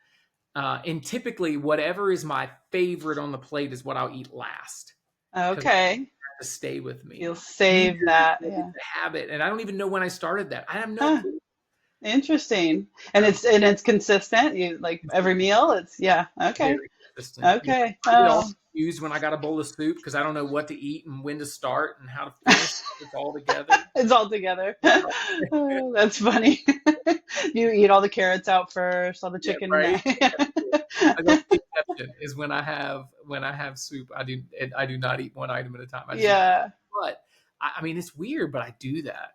And typically, whatever is my favorite on the plate is what I'll eat last because Okay. to stay with You'll me. Weird, save that. but it's Yeah. a habit, and I don't even know when I started that. I have no Huh. clue. Interesting. And Yeah, it's consistent. You like every meal. It's yeah. Okay. very consistent. Yeah, Okay. I get all Oh, confused when I got a bowl of soup because I don't know what to eat and when to start and how to finish. It's all together. it's all together. Oh, that's funny. You eat all the carrots out first, all the Yeah, chicken. right. That's the exception is when I have soup. I do not eat one item at a time. I just eat. Yeah, But I mean, it's weird, but I do that.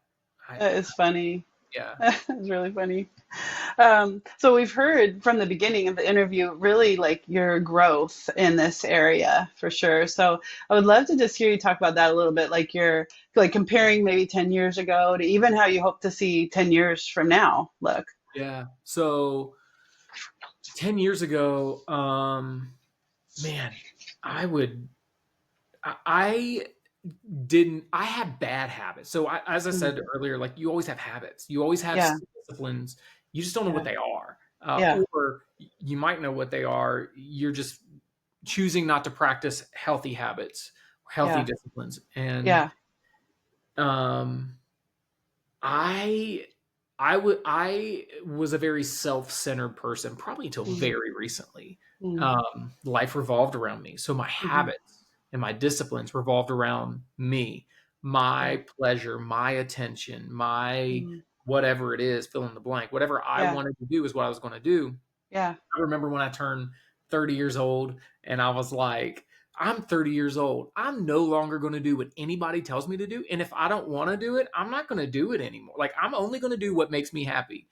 I it's funny. Yeah. It's really funny. So we've heard from the beginning of the interview really like your growth in this area for sure. So I would love to just hear you talk about that a little bit, like you're like comparing maybe 10 years ago to even how you hope to see 10 years from now look. Yeah. So 10 years ago, man, I would I didn't I had bad habits. So as I Mm, said earlier, like you always have habits. You always have yeah, disciplines. You just don't know what yeah, they are. yeah, Or you might know what they are. You're just choosing not to practice healthy habits, healthy yeah, disciplines. And yeah. um I I was a very self-centered person probably until Mm, very recently. mm, Life revolved around me. So my hmm. habits and my disciplines revolved around me, Yeah, my pleasure, my attention, my mm, whatever it is, fill in the blank. Whatever I yeah, wanted to do is what I was going to do. yeah. I remember when I turned 30 years old and I was like, I'm 30 years old. I'm no longer going to do what anybody tells me to do. And if I don't want to do it, I'm not going to do it anymore. Like, I'm only going to do what makes me happy.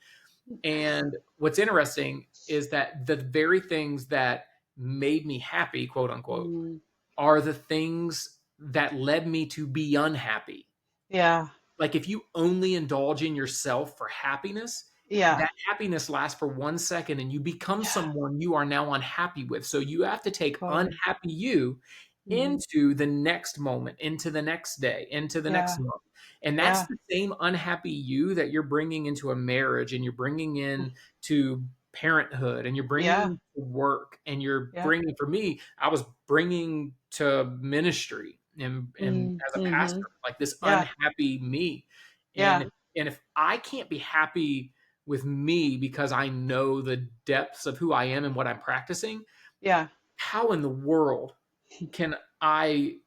And what's interesting is that the very things that made me happy, quote unquote, Mm, are the things that led me to be unhappy. yeah, Like if you only indulge in yourself for happiness, yeah, that happiness lasts for 1 second and you become yeah. someone you are now unhappy with. So you have to take Totally. unhappy you Hmm. into the next moment, into the next day, into the next Yeah, month. And that's yeah, the same unhappy you that you're bringing into a marriage and you're bringing mm, in to parenthood and you're yeah, bringing to work and you're yeah. bringing, for me, I was bringing to ministry and Mm, as a hmm. pastor, like this Yeah, unhappy me. yeah, And if I can't be happy with me because I know the depths of who I am and what I'm practicing, yeah, how in the world can I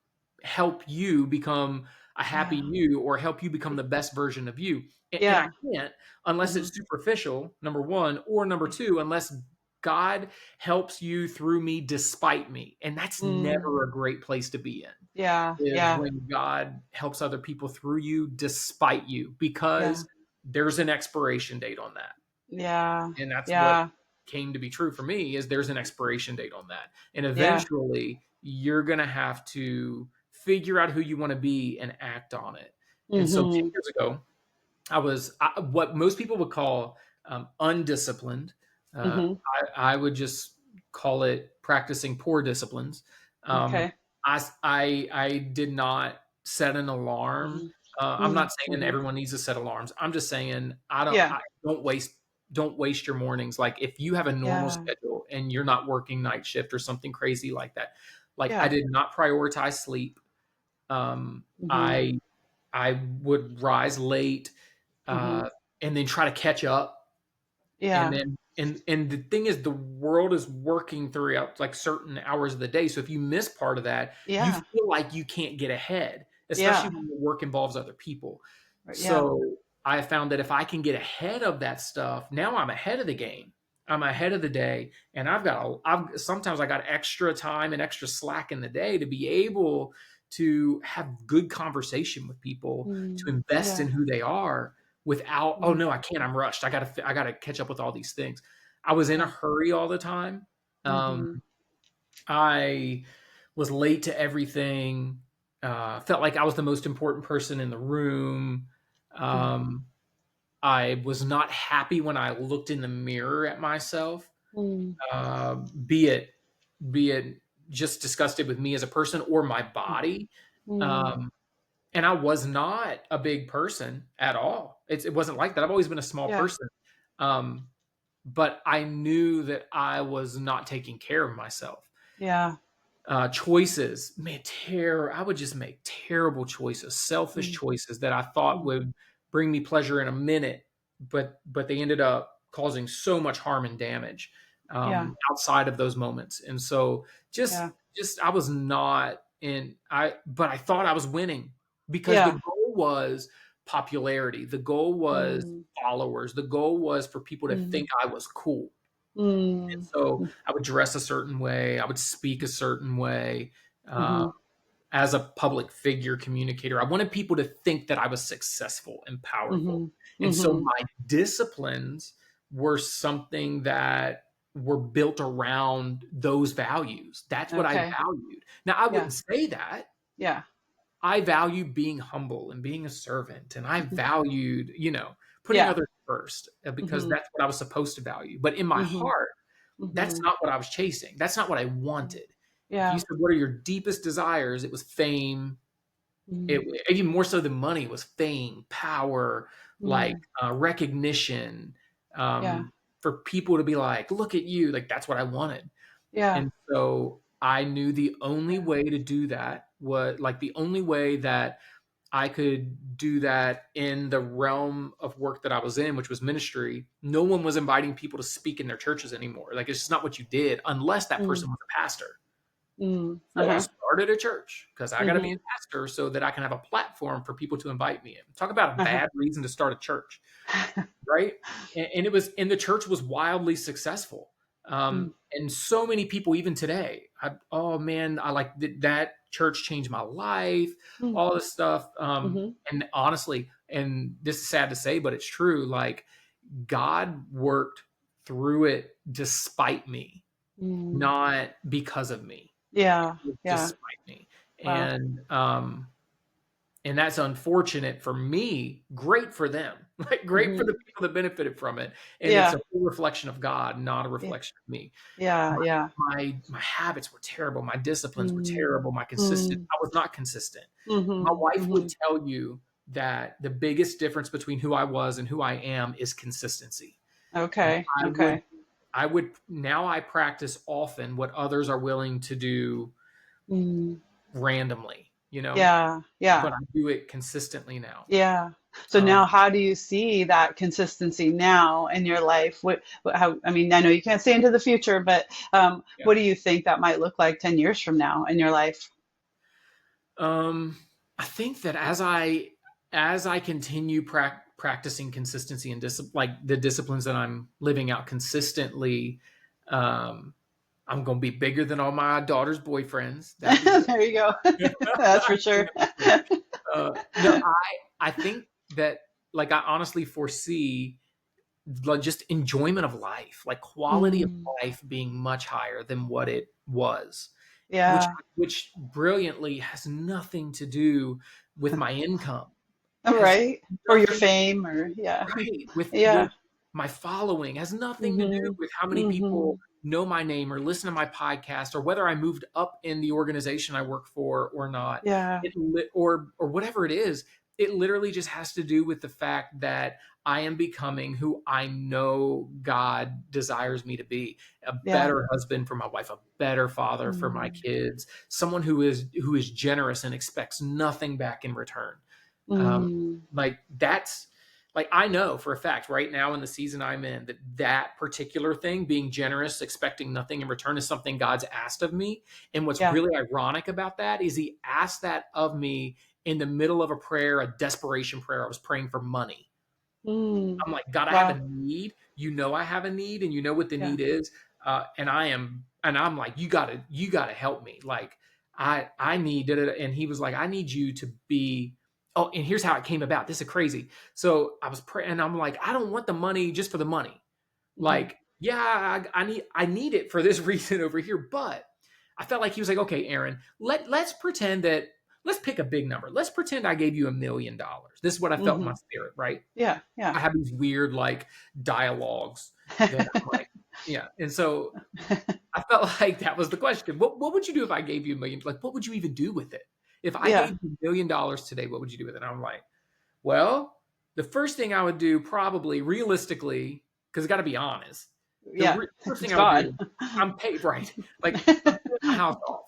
help you become a happy yeah, you or help you become the best version of you? And I yeah. can't unless Hmm. it's superficial, number one, or number two, unless God helps you through me despite me. And that's Mm, never a great place to be in yeah, is yeah, when God helps other people through you despite you yeah, because there's an expiration date on that. yeah, And that's what yeah, came to be true for me is there's an expiration date on that. And yeah. eventually you're going to have to figure out who you want to be and act on it. And so 10 Hmm. years ago, what most people would call undisciplined. Uh, Hmm. I would just call it practicing poor disciplines. Um, Okay. I did not set an alarm Hmm. I'm not saying Mm-hmm. everyone needs to set alarms. I'm just saying Yeah. don't waste your mornings. Like if you have a normal Yeah. schedule and you're not working night shift or something crazy like that. Like I Yeah. did not prioritize sleep. Um, Mm-hmm. I would rise late, Mm-hmm. and then try to catch up. And Yeah. then and the thing is the world is working throughout like certain hours of the day. So if you miss part of that, you Yeah. feel like you can't get ahead, especially Yeah. when your work involves other people. Yeah. So I found that if I can get ahead of that stuff, now I'm ahead of the game. I'm ahead of the day, and I've sometimes I got extra time and extra slack in the day to be able to have good conversation with people, to invest in Yeah. who they are without, oh Mm. no, I can't, I'm rushed. I gotta catch up with all these things. I was in a Yeah. hurry all the time. Um, Mm-hmm. I was late to everything. Felt like I was the most important person in the room. Mm. Um, I was not happy when I looked in the mirror at myself. Mm. Uh, be it be it just disgusted with me as a person or my body. Mm. Um, and I was not a big person at all. It wasn't like that. I've always been a small Yeah. person. Um, but I knew that I was not taking care of myself. Yeah. Choices, man, I would just make terrible choices, selfish Mm. choices that I thought Mm. would bring me pleasure in a minute, but they ended up causing so much harm and damage Yeah. outside of those moments. And so Yeah. just I was not in but I thought I was winning because the Yeah. goal was popularity. The goal was Mm. followers. The goal was for people to Mm. think I was cool. And Mm. so I would dress a certain way. I would speak a certain way. Uh, Mm-hmm. as a public figure communicator, I wanted people to think that I was successful and powerful. Mm-hmm. And so Mm-hmm. my disciplines were something that were built around those values. That's what I Okay. valued. Now, I Yeah. wouldn't say that. Yeah. I valued being humble and being a servant, and I Mm-hmm. valued, putting Yeah. others first because Mm-hmm. that's what I was supposed to value. But in my Mm-hmm. heart, that's Mm-hmm. not what I was chasing. That's not what I wanted. If you Yeah. said, "What are your deepest desires?" It was fame. It Mm. even more so than money was fame, power, like Mm. recognition, Yeah. for people to be like, "Look at you!" Like that's what I wanted. Yeah. And so I knew the only Yeah. way to do that was like the only way that I could do that in the realm of work that I was in, which was ministry. No one was inviting people to speak in their churches anymore. Like it's just not what you did unless that Mm. person was a pastor. Mm. So I Uh-huh. started a church because I got to be Mm-hmm. a pastor so that I can have a platform for people to invite me in. Talk about a Uh-huh. bad reason to start a church, right? And the church was wildly successful. Mm. And so many people, even today, oh man, I like that church changed my life, Mm. all this stuff. Mm-hmm. And honestly, and this is sad to say, but it's true. Like God worked through it despite me, Mm. not because of me, Yeah. Yeah. despite me. Wow. And that's unfortunate for me, great for them, like great for Mm-hmm. the people that benefited from it. And it's Yeah. a full reflection of God, not a Yeah. reflection of me. Yeah. My Yeah. my habits were terrible. My disciplines were Mm. terrible. Mm. I was not consistent. My Mm-hmm. wife would Mm-hmm. tell you that the biggest difference between who I was and who I am is consistency. And Okay. I would Okay. I would now I practice often what others are willing to do Mm. randomly, Yeah. Yeah. but I do it consistently now. Yeah. So Um, now, how do you see that consistency now in your life? How, I mean, I know you can't see into the future, but yeah. what do you think that might look like 10 years from now in your life? Um, I think that as I continue practicing consistency and like the disciplines that I'm living out consistently, um, I'm going to be bigger than all my daughter's boyfriends. That'd be There you go. That's for sure. no, I think that like I honestly foresee like just enjoyment of life, like quality of Mm. life being much higher than what it was, which Yeah. which brilliantly has nothing to do with my income. All Has right. Or your nothing fame, or yeah. right with Yeah. my following, has nothing to do Mm-hmm. with how many Mm-hmm. people know my name or listen to my podcast or whether I moved up in the organization I work for or not. Yeah. Or whatever it is. It literally just has to do with the fact that I am becoming who I know God desires me to be, a Yeah. better husband for my wife, a better father for my Mm. kids, someone who is generous and expects nothing back in return. Um, Mm. like that's like I know for a fact right now in the season I'm in that particular thing, being generous, expecting nothing in return, is something God's asked of me. And what's Yeah. really ironic about that is He asked that of me in the middle of a prayer, a desperation prayer. I was praying for money. Mm. I'm like, God, I have a Wow. need. You know, I have a need, and you know what the Yeah. need is. And I'm like, you gotta help me. Like, I need it. And He was like, I need you to be. Oh, and here's how it came about. This is crazy. So I was praying, and I'm like, I don't want the money just for the money. Hmm. Like, yeah, I need it for this reason over here, but I felt like He was like, okay, Aaron, let's pretend that let's pick a big number. Let's pretend I gave you $1 million. This is what I felt in Hmm. my spirit, right? Yeah. Yeah. I have these weird like dialogues that I'm like, yeah. And so I felt like that was the question. What would you do if I gave you $1 million? Like, what would you even do with it? If I Yeah. gave you $1 million today, what would you do with it? And I'm like, well, the first thing I would do, probably realistically, because I got to be honest, Yeah. first thing It's I would do God. is I'm paid right. Like, I'm paying my house off.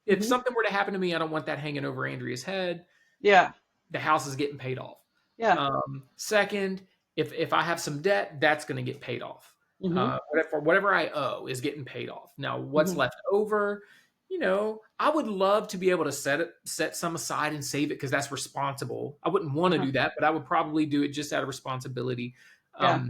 If Hmm. something were to happen to me, I don't want that hanging over Andrea's head. Yeah. The house is getting paid off. Yeah. Second, if I have some debt, that's going to get paid off. Hmm. Whatever I owe is getting paid off. Now, what's Hmm. left over, I would love to be able to set some aside and save it because that's responsible. I wouldn't want to Uh-huh. do that, but I would probably do it just out of responsibility. Yeah.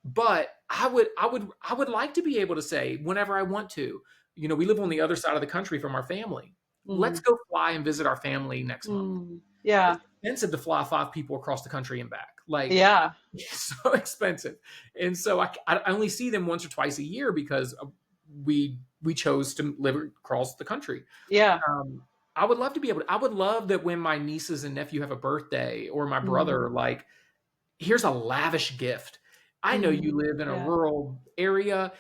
But I would like to be able to say whenever I want to. We live on the other side of the country from our family. Let's Mm. go fly and visit our family next month. Mm. It's Yeah. expensive to fly 5 people across the country and back. Like, Yeah. it's so expensive. And so I only see them once or twice a year because we chose to live across the country. Yeah. Um, I would love that when my nieces and nephew have a birthday or my Mm. brother, like, here's a lavish gift. I know you Mm. live in a Yeah. rural area.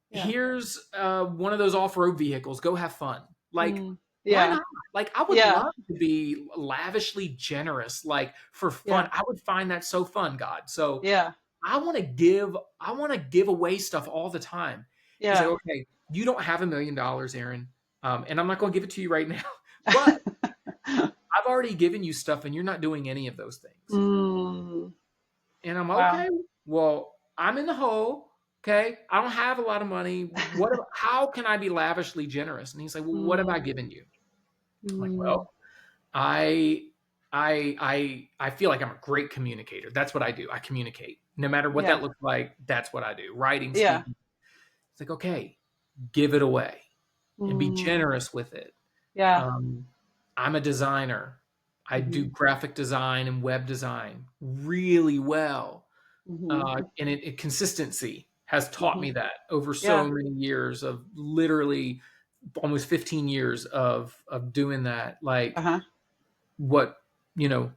Yeah. Here's one of those off-road vehicles. Go have fun. Like, Mm. why Yeah. not? Like, I would Yeah. love to be lavishly generous, like for fun. Yeah. I would find that so fun, God. So Yeah. I want to give away stuff all the time. He's like, Yeah. okay, you don't have $1 million, Aaron. And I'm not going to give it to you right now, but I've already given you stuff and you're not doing any of those things. Mm. And I'm Wow. okay. Well, I'm in the hole. Okay. I don't have a lot of money. How can I be lavishly generous? And he's like, well, what have I Mm. given you? I'm like, Mm. well, I I feel like I'm a great communicator. That's what I do. I communicate. No matter what Yeah. that looks like, that's what I do. Writing, Yeah. speaking. It's like, okay, give it away and be Mm. generous with it. Yeah. Um, I'm a designer. I do Hmm. graphic design and web design really well. Hmm. And consistency has taught Hmm. me that over Yeah. so many years of literally almost 15 years of doing that. Like, Uh-huh. what, you know,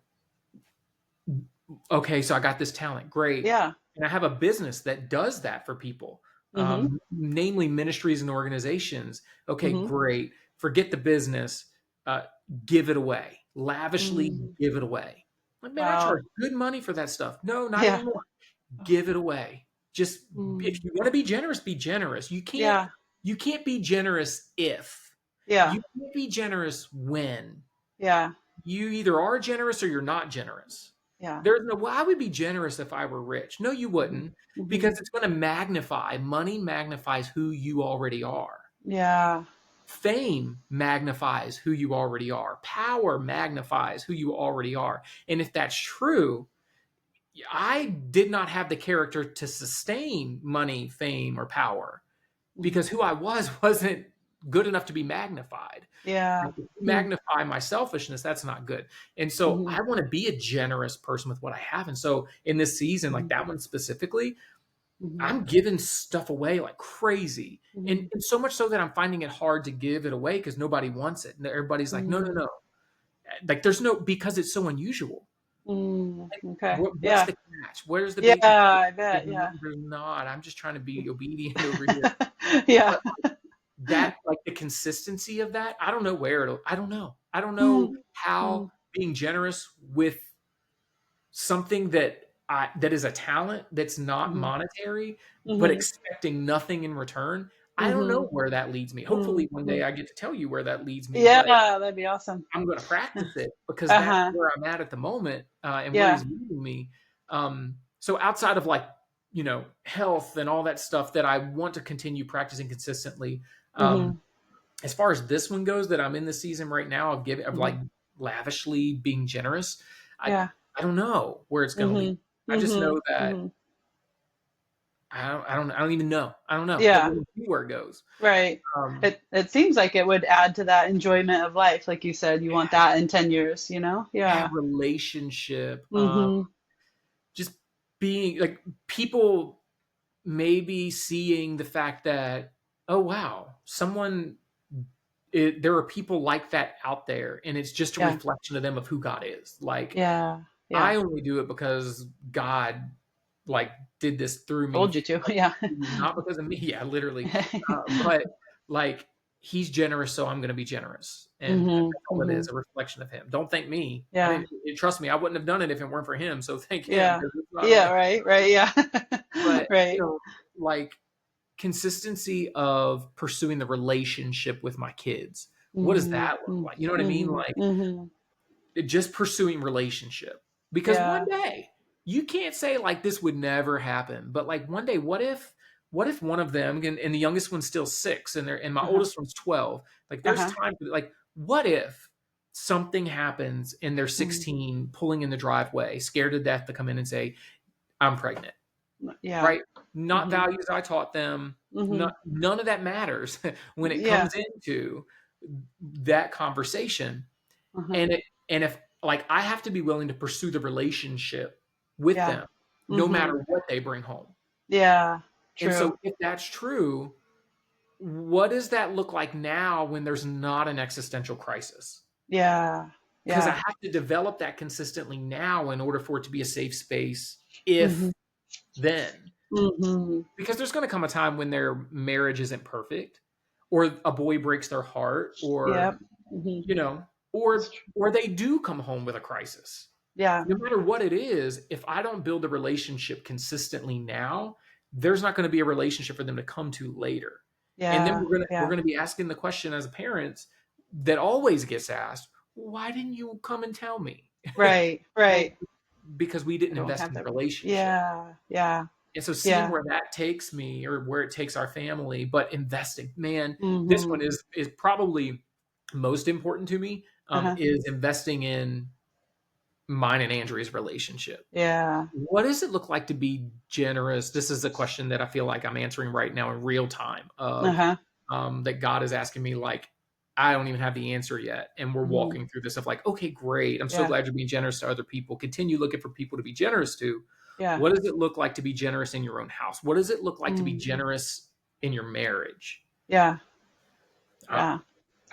okay, so I got this talent, great. Yeah. And I have a business that does that for people, Hmm. namely ministries and organizations. Okay, Hmm. great. Forget the business, uh, give it away, lavishly Mm. give it away. Like, man, I Wow. charge good money for that stuff. No, not Yeah. anymore. Give it away. Just if Mm. you want to be generous, be generous. You can't Yeah. you can't be generous if. Yeah. You can't be generous when. Yeah. You either are generous or you're not generous. Yeah. There's no, well, I would be generous if I were rich. No, you Hmm. wouldn't, Hmm. because it's going to magnify. Money magnifies who you already are. Yeah. Fame magnifies who you already are. Power magnifies who you already are. And if that's true, I did not have the character to sustain money, fame, or power Hmm. because who I was wasn't good enough to be magnified. Yeah. Like, if you Hmm. magnify my selfishness, that's not good. And so Hmm. I want to be a generous person with what I have. And so in this season, like Hmm. that one specifically, Hmm. I'm giving stuff away like crazy. Hmm. And so much so that I'm finding it hard to give it away because nobody wants it. And everybody's like, no, no, Mm. no. Like there's no, because it's so unusual. Mm. Like, Okay. what's Yeah. the catch? Where's the Yeah, bait? I bet. There's Yeah. not. I'm just trying to be obedient over here. Yeah. But that, like the consistency of that, I don't know where I don't know. I don't know Mm. how Mm. being generous with something that is a talent that's not Mhm. monetary, but Mhm. expecting nothing in return. I don't know Mhm. where that leads me. Hopefully one day Mhm. I get to tell you where that leads me, Yeah, but that'd be awesome. I'm going to practice it because that's Uh-huh. where I'm at the moment, and where Yeah. he's leading me. So outside of like, health and all that stuff that I want to continue practicing consistently. Um, Mhm. as far as this one goes, that I'm in the season right now of like Mhm. lavishly being generous, I Yeah. I don't know where it's going to lead. Mhm. I just Mhm. know that Mhm. I don't even know. I don't know, but Yeah. we'll see where it goes. Right. Um, It seems like it would add to that enjoyment of life, like you said. You want that in 10 years, you know? yeah, Yeah. relationship, Mhm. just being like people maybe seeing the fact that, oh wow, there are people like that out there, and it's just a Yeah. reflection of them of who God is. Like Yeah. I Yeah. only do it because God like did this through me, Told you to. Yeah. not because of me. Yeah, literally. But like he's generous, so I'm going to be generous, and that's Mhm. all it is, Mhm. a reflection of him. Don't thank me. I Yeah. didn't. Trust me, I wouldn't have done it if it weren't for him. So thank him Yeah. because it's not Yeah, me. right. Right. Yeah. But Right. like consistency of pursuing the relationship with my kids. What does Mhm. that look Mhm. like? You know what I mean? Mhm. Like Mhm. just pursuing relationship. Because one Yeah. day you can't say like this would never happen, but like one day, what if one of them and the youngest one's still 6 and my Uh-huh. oldest one's 12? Like there's Uh-huh. time for like what if something happens and they're Mhm. 16 pulling in the driveway, scared to death to come in and say, I'm pregnant, Yeah. right? Not Mhm. values I taught them. Mhm. None of that matters when it Yeah. comes into that conversation. Uh-huh. And if like I have to be willing to pursue the relationship with Yeah. them, no Mhm. matter what they bring home. Yeah. And True. so if that's true, what does that look like now when there's not an existential crisis? Yeah. Because I Yeah. have to develop that consistently now in order for it to be a safe space. If Mhm. then, Mhm. because there's going to come a time when their marriage isn't perfect, or a boy breaks their heart, or Yep. Mhm. you know, That's or true. or they do come home with a crisis. Yeah. No matter what it is, if I don't build a relationship consistently now, there's not going to be a relationship for them to come to later. And then Yeah. we're Yeah. going to be asking the question as a parent that always gets asked, why didn't you come and tell me? Right. Well, Right. because we I didn't don't invest have in the that. relationship. Yeah. Yeah. And so seeing Yeah. where that takes me or where it takes our family, but investing, man, this one Mhm. is probably most important to me, Uh-huh. is investing in mine and Andrea's relationship. Yeah. What does it look like to be generous? This is a question that I feel like I'm answering right now in real time of Uh-huh. that God is asking me like I don't even have the answer yet. And we're Mhm. walking through this of like, okay, great. I'm so Yeah. glad you're being generous to other people. Continue looking for people to be generous to. Yeah. What does it look like to be generous in your own house? What does it look like to be Mm. generous in your marriage? Yeah. Uh, Yeah.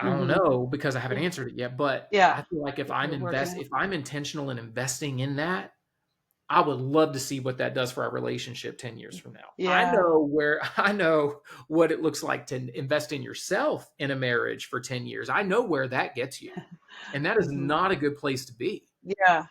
I don't Mhm. know because I haven't answered it yet, but I Yeah. feel like You're working if it. I'm intentional in investing in that, I would love to see what that does for our relationship 10 years from now. Yeah. I know what it looks like to invest in yourself in a marriage for 10 years. I know where that gets you. And that is Mhm. not a good place to be. Yeah.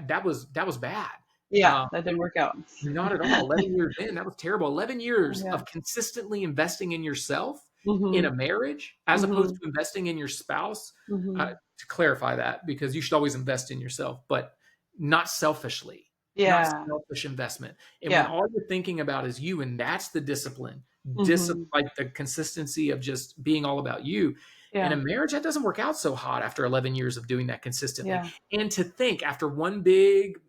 That was bad. Yeah. Uh, That didn't work out. Not at all. 11 years in, that was terrible. 11 years Yeah. of consistently investing in yourself in Mhm. a marriage as opposed Mhm. to investing in your spouse. Mhm. To clarify that, because you should always invest in yourself, but not selfishly, not Yeah. selfish investment. And when Yeah. all you're thinking about is you, and that's the discipline, Mhm. like the consistency of just being all about you. In a Yeah. marriage, that doesn't work out so hot after 11 years of doing that consistently. Yeah. And to think after one big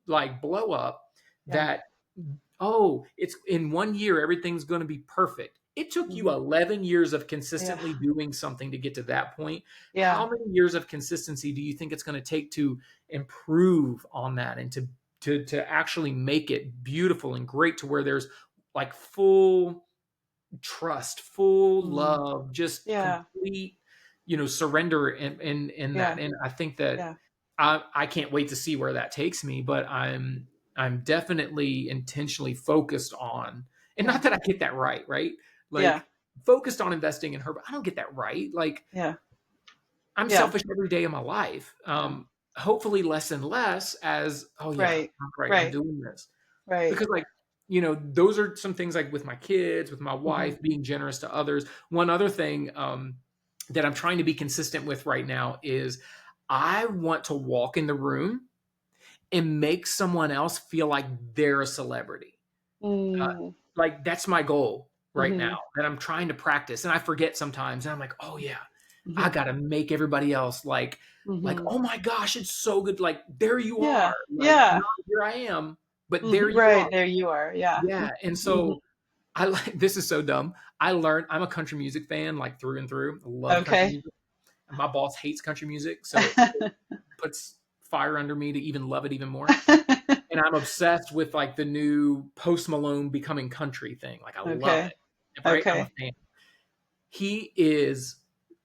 like blow up Yeah. that, oh, it's in 1 year, everything's going to be perfect. It took you Mhm. 11 years of Yeah. consistently doing something to get to that point. Yeah. How many years of consistency do you think it's going to take to improve on that and to actually make it beautiful and great to where there's like full trust, full Mhm. love, just Yeah. complete, surrender in that. Yeah. And I think that Yeah. I can't wait to see where that takes me, but I'm definitely intentionally focused on, and Yeah. not that I get that right? Yeah. Like focused on investing in her, but I don't get that right. Like Yeah. I'm Yeah. selfish every day of my life. Yeah. hopefully less and less as, oh yeah, Right. right, I'm Right. doing this. Right. Because like, those are some things like with my kids, with my Hmm. wife, being generous to others. One other thing that I'm trying to be consistent with right now is I want to walk in the room and make someone else feel like they're a celebrity. Uh, Mm. like that's my goal right now Hmm. that I'm trying to practice. And I forget sometimes. And I'm like, oh yeah, I Hmm. got to make everybody else like, Hmm. oh my gosh, it's so good. Like there you Yeah. are. Like Yeah. not here I am, but there Hmm. you are. Right. There you are. Yeah. Yeah. And Hmm. so I like this is so dumb. I'm a country music fan, like through and through. I love country Okay. music. And my boss hates country music, so it puts fire under me to even love it even more. And I'm obsessed with like the new Post Malone becoming country thing. Like I love Okay. it. Right? I'm a Okay. fan. He is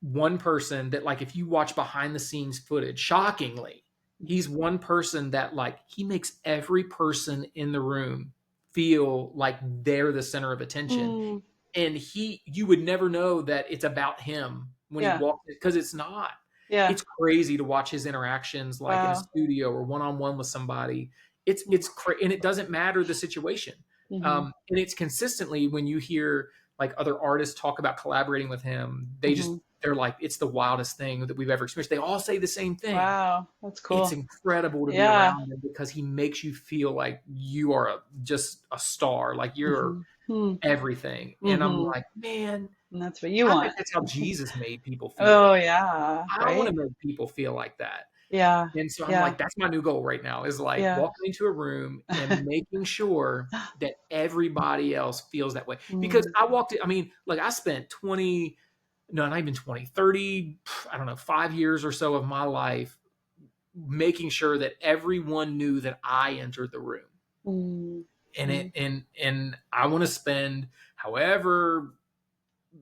one person that like if you watch behind the scenes footage, shockingly, he's one person that like he makes every person in the room feel like they're the center of attention. Mm. And you would never know that it's about him when he Yeah. walks, because it's not. Yeah. It's crazy to watch his interactions like in a Wow. studio or one-on-one with somebody. And it doesn't matter the situation. Mm-hmm. And it's consistently when you hear like other artists talk about collaborating with him, Hmm. they're like, it's the wildest thing that we've ever experienced. They all say the same thing. Wow. That's It's cool. incredible to be Yeah. around him because he makes you feel like you are just a star, like you're Hmm. Hmm. everything. And I'm Hmm. like, man, And that's what you I bet want. that's how Jesus made people Oh feel. yeah. I want Right. to make people feel like that. Yeah. And so I'm Yeah. like, that's my new goal right now is like Yeah. walking into a room and making sure that everybody else feels that way. Because Mm. I mean, like I spent 20, no, not even 20, 30, I don't know, 5 years or so of my life making sure that everyone knew that I entered the room. Mm. And Mm. and I want to spend however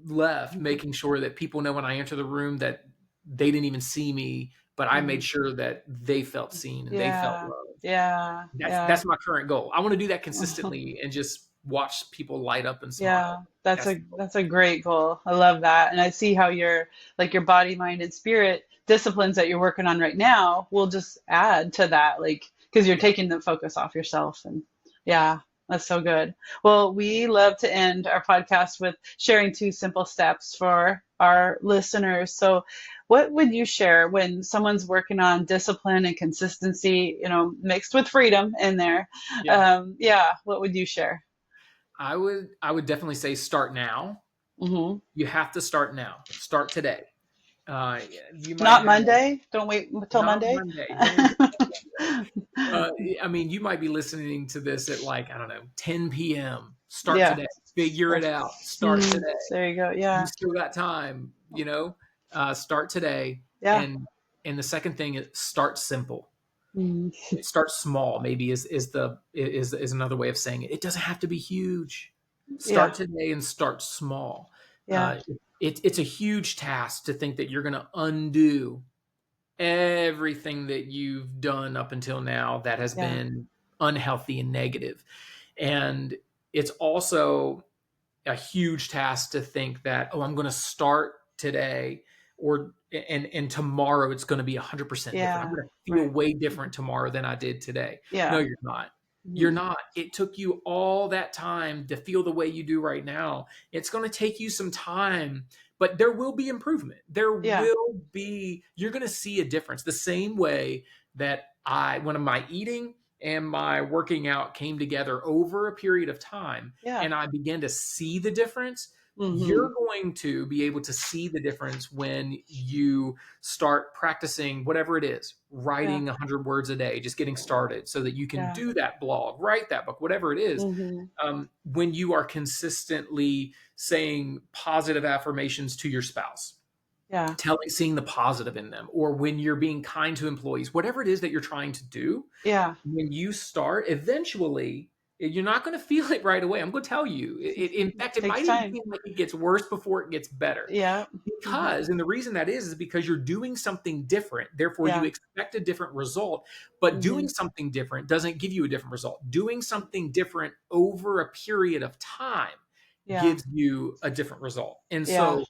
left making sure that people know when I enter the room that they didn't even see me, but I made Mm. sure that they felt seen and they felt Yeah. loved. Yeah. Yeah. That's my current goal. I want to do that consistently and just watch people light up and smile. Yeah, that's That's a the goal. that's a great goal. I love that. And I see how your like your body, mind, and spirit disciplines that you're working on right now will just add to that, like because you're Yeah. taking the focus off yourself. And yeah, that's so good. Well, we love to end our podcast with sharing two simple steps for our listeners. So what would you share when someone's working on discipline and consistency, mixed with freedom in there? Yeah. Yeah, what would you share? I would definitely say start now. Hmm. You have to start now. Start today. Uh, you might Not have Monday. Don't wait till not Monday. Monday. Don't Uh, I mean, you might be listening to this at like, I don't know, 10 p.m. Start Yeah. today. Figure it out. Start Mm, today. there you go. You Yeah. still got time, start today. Yeah. And the second thing is start simple. Mm, Start small, maybe is another way of saying it. It doesn't have to be huge. yeah. Start today and start small. Yeah. It's a huge task to think that you're going to undo everything that you've done up until now that has Yeah. been unhealthy and negative. And it's also a huge task to think that, oh, I'm going to start today and tomorrow it's going to be 100% different. I'm Yeah. going to feel Right. way different tomorrow than I did today. No, Yeah. you're not. You're Mhm. not. It took you all that time to feel the way you do right now. It's going to take you some time, but there will be improvement. Yeah. You're going to see a difference. The same way that when my eating and my working out came together over a period of time Yeah. and I began to see the difference, Hmm. you're going to be able to see the difference when you start practicing whatever it is, Yeah. writing 100 words a day, just getting started so that you can Yeah. do that blog, write that book, whatever it is. Hmm. When you are consistently saying positive affirmations to your spouse, Yeah. seeing the positive in them, or when you're being kind to employees, whatever it is that you're trying to do, Yeah. when you start, eventually, you're not going to feel it right away. I'm going to tell you. In fact, it Takes might even time. seem like it gets worse before it gets better. Yeah. Hmm. And the reason that is because you're doing something different. Therefore, you Yeah. expect a different result. But Hmm. doing something different doesn't give you a different result. Doing something different over a period of time Yeah. gives you a different result. And Yeah. so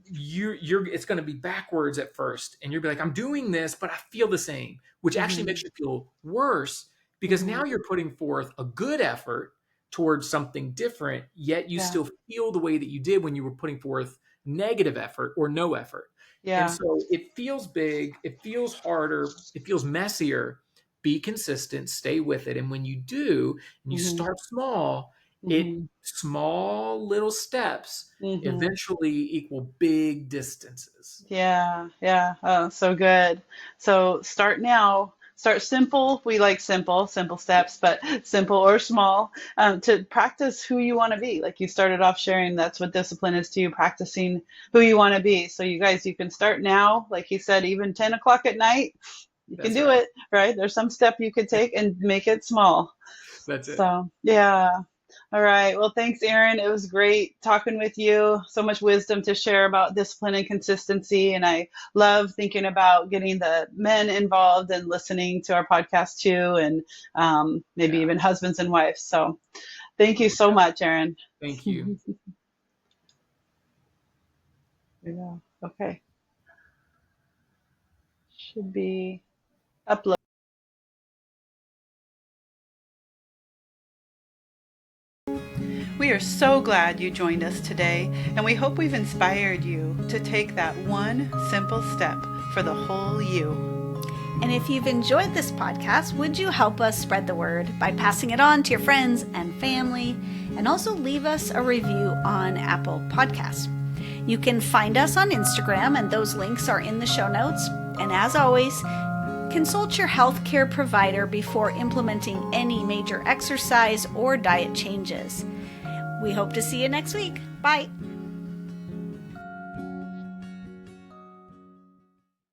you're it's going to be backwards at first, and you'll be like, I'm doing this, but I feel the same, which actually Hmm. makes you feel worse because Hmm. now you're putting forth a good effort towards something different, yet you Yeah. still feel the way that you did when you were putting forth negative effort or no effort. And Yeah. so it feels big, it feels harder, it feels messier. Be consistent, stay with it. And when you do, and you Hmm. start small, it Hmm. small little steps Hmm. eventually equal big distances. Yeah, yeah. Oh, so good. So start now. Start simple. We like simple steps, but simple or small, to practice who you want to be. Like you started off sharing, that's what discipline is to you, practicing who you want to be. So you guys, you can start now. Like he said, even 10 o'clock at night, you can That's do right. it, right? There's some step you could take and make it small. That's it. So, yeah. All right. Well, thanks, Aaron. It was great talking with you. So much wisdom to share about discipline and consistency. And I love thinking about getting the men involved and listening to our podcast too, and maybe Yeah. even husbands and wives. So thank you so much, Aaron. Thank you. Yeah. Okay. Should be uploaded. We are so glad you joined us today, and we hope we've inspired you to take that one simple step for the whole you. And if you've enjoyed this podcast, would you help us spread the word by passing it on to your friends and family, and also leave us a review on Apple Podcasts. You can find us on Instagram, and those links are in the show notes. And as always, consult your healthcare provider before implementing any major exercise or diet changes. We hope to see you next week. Bye.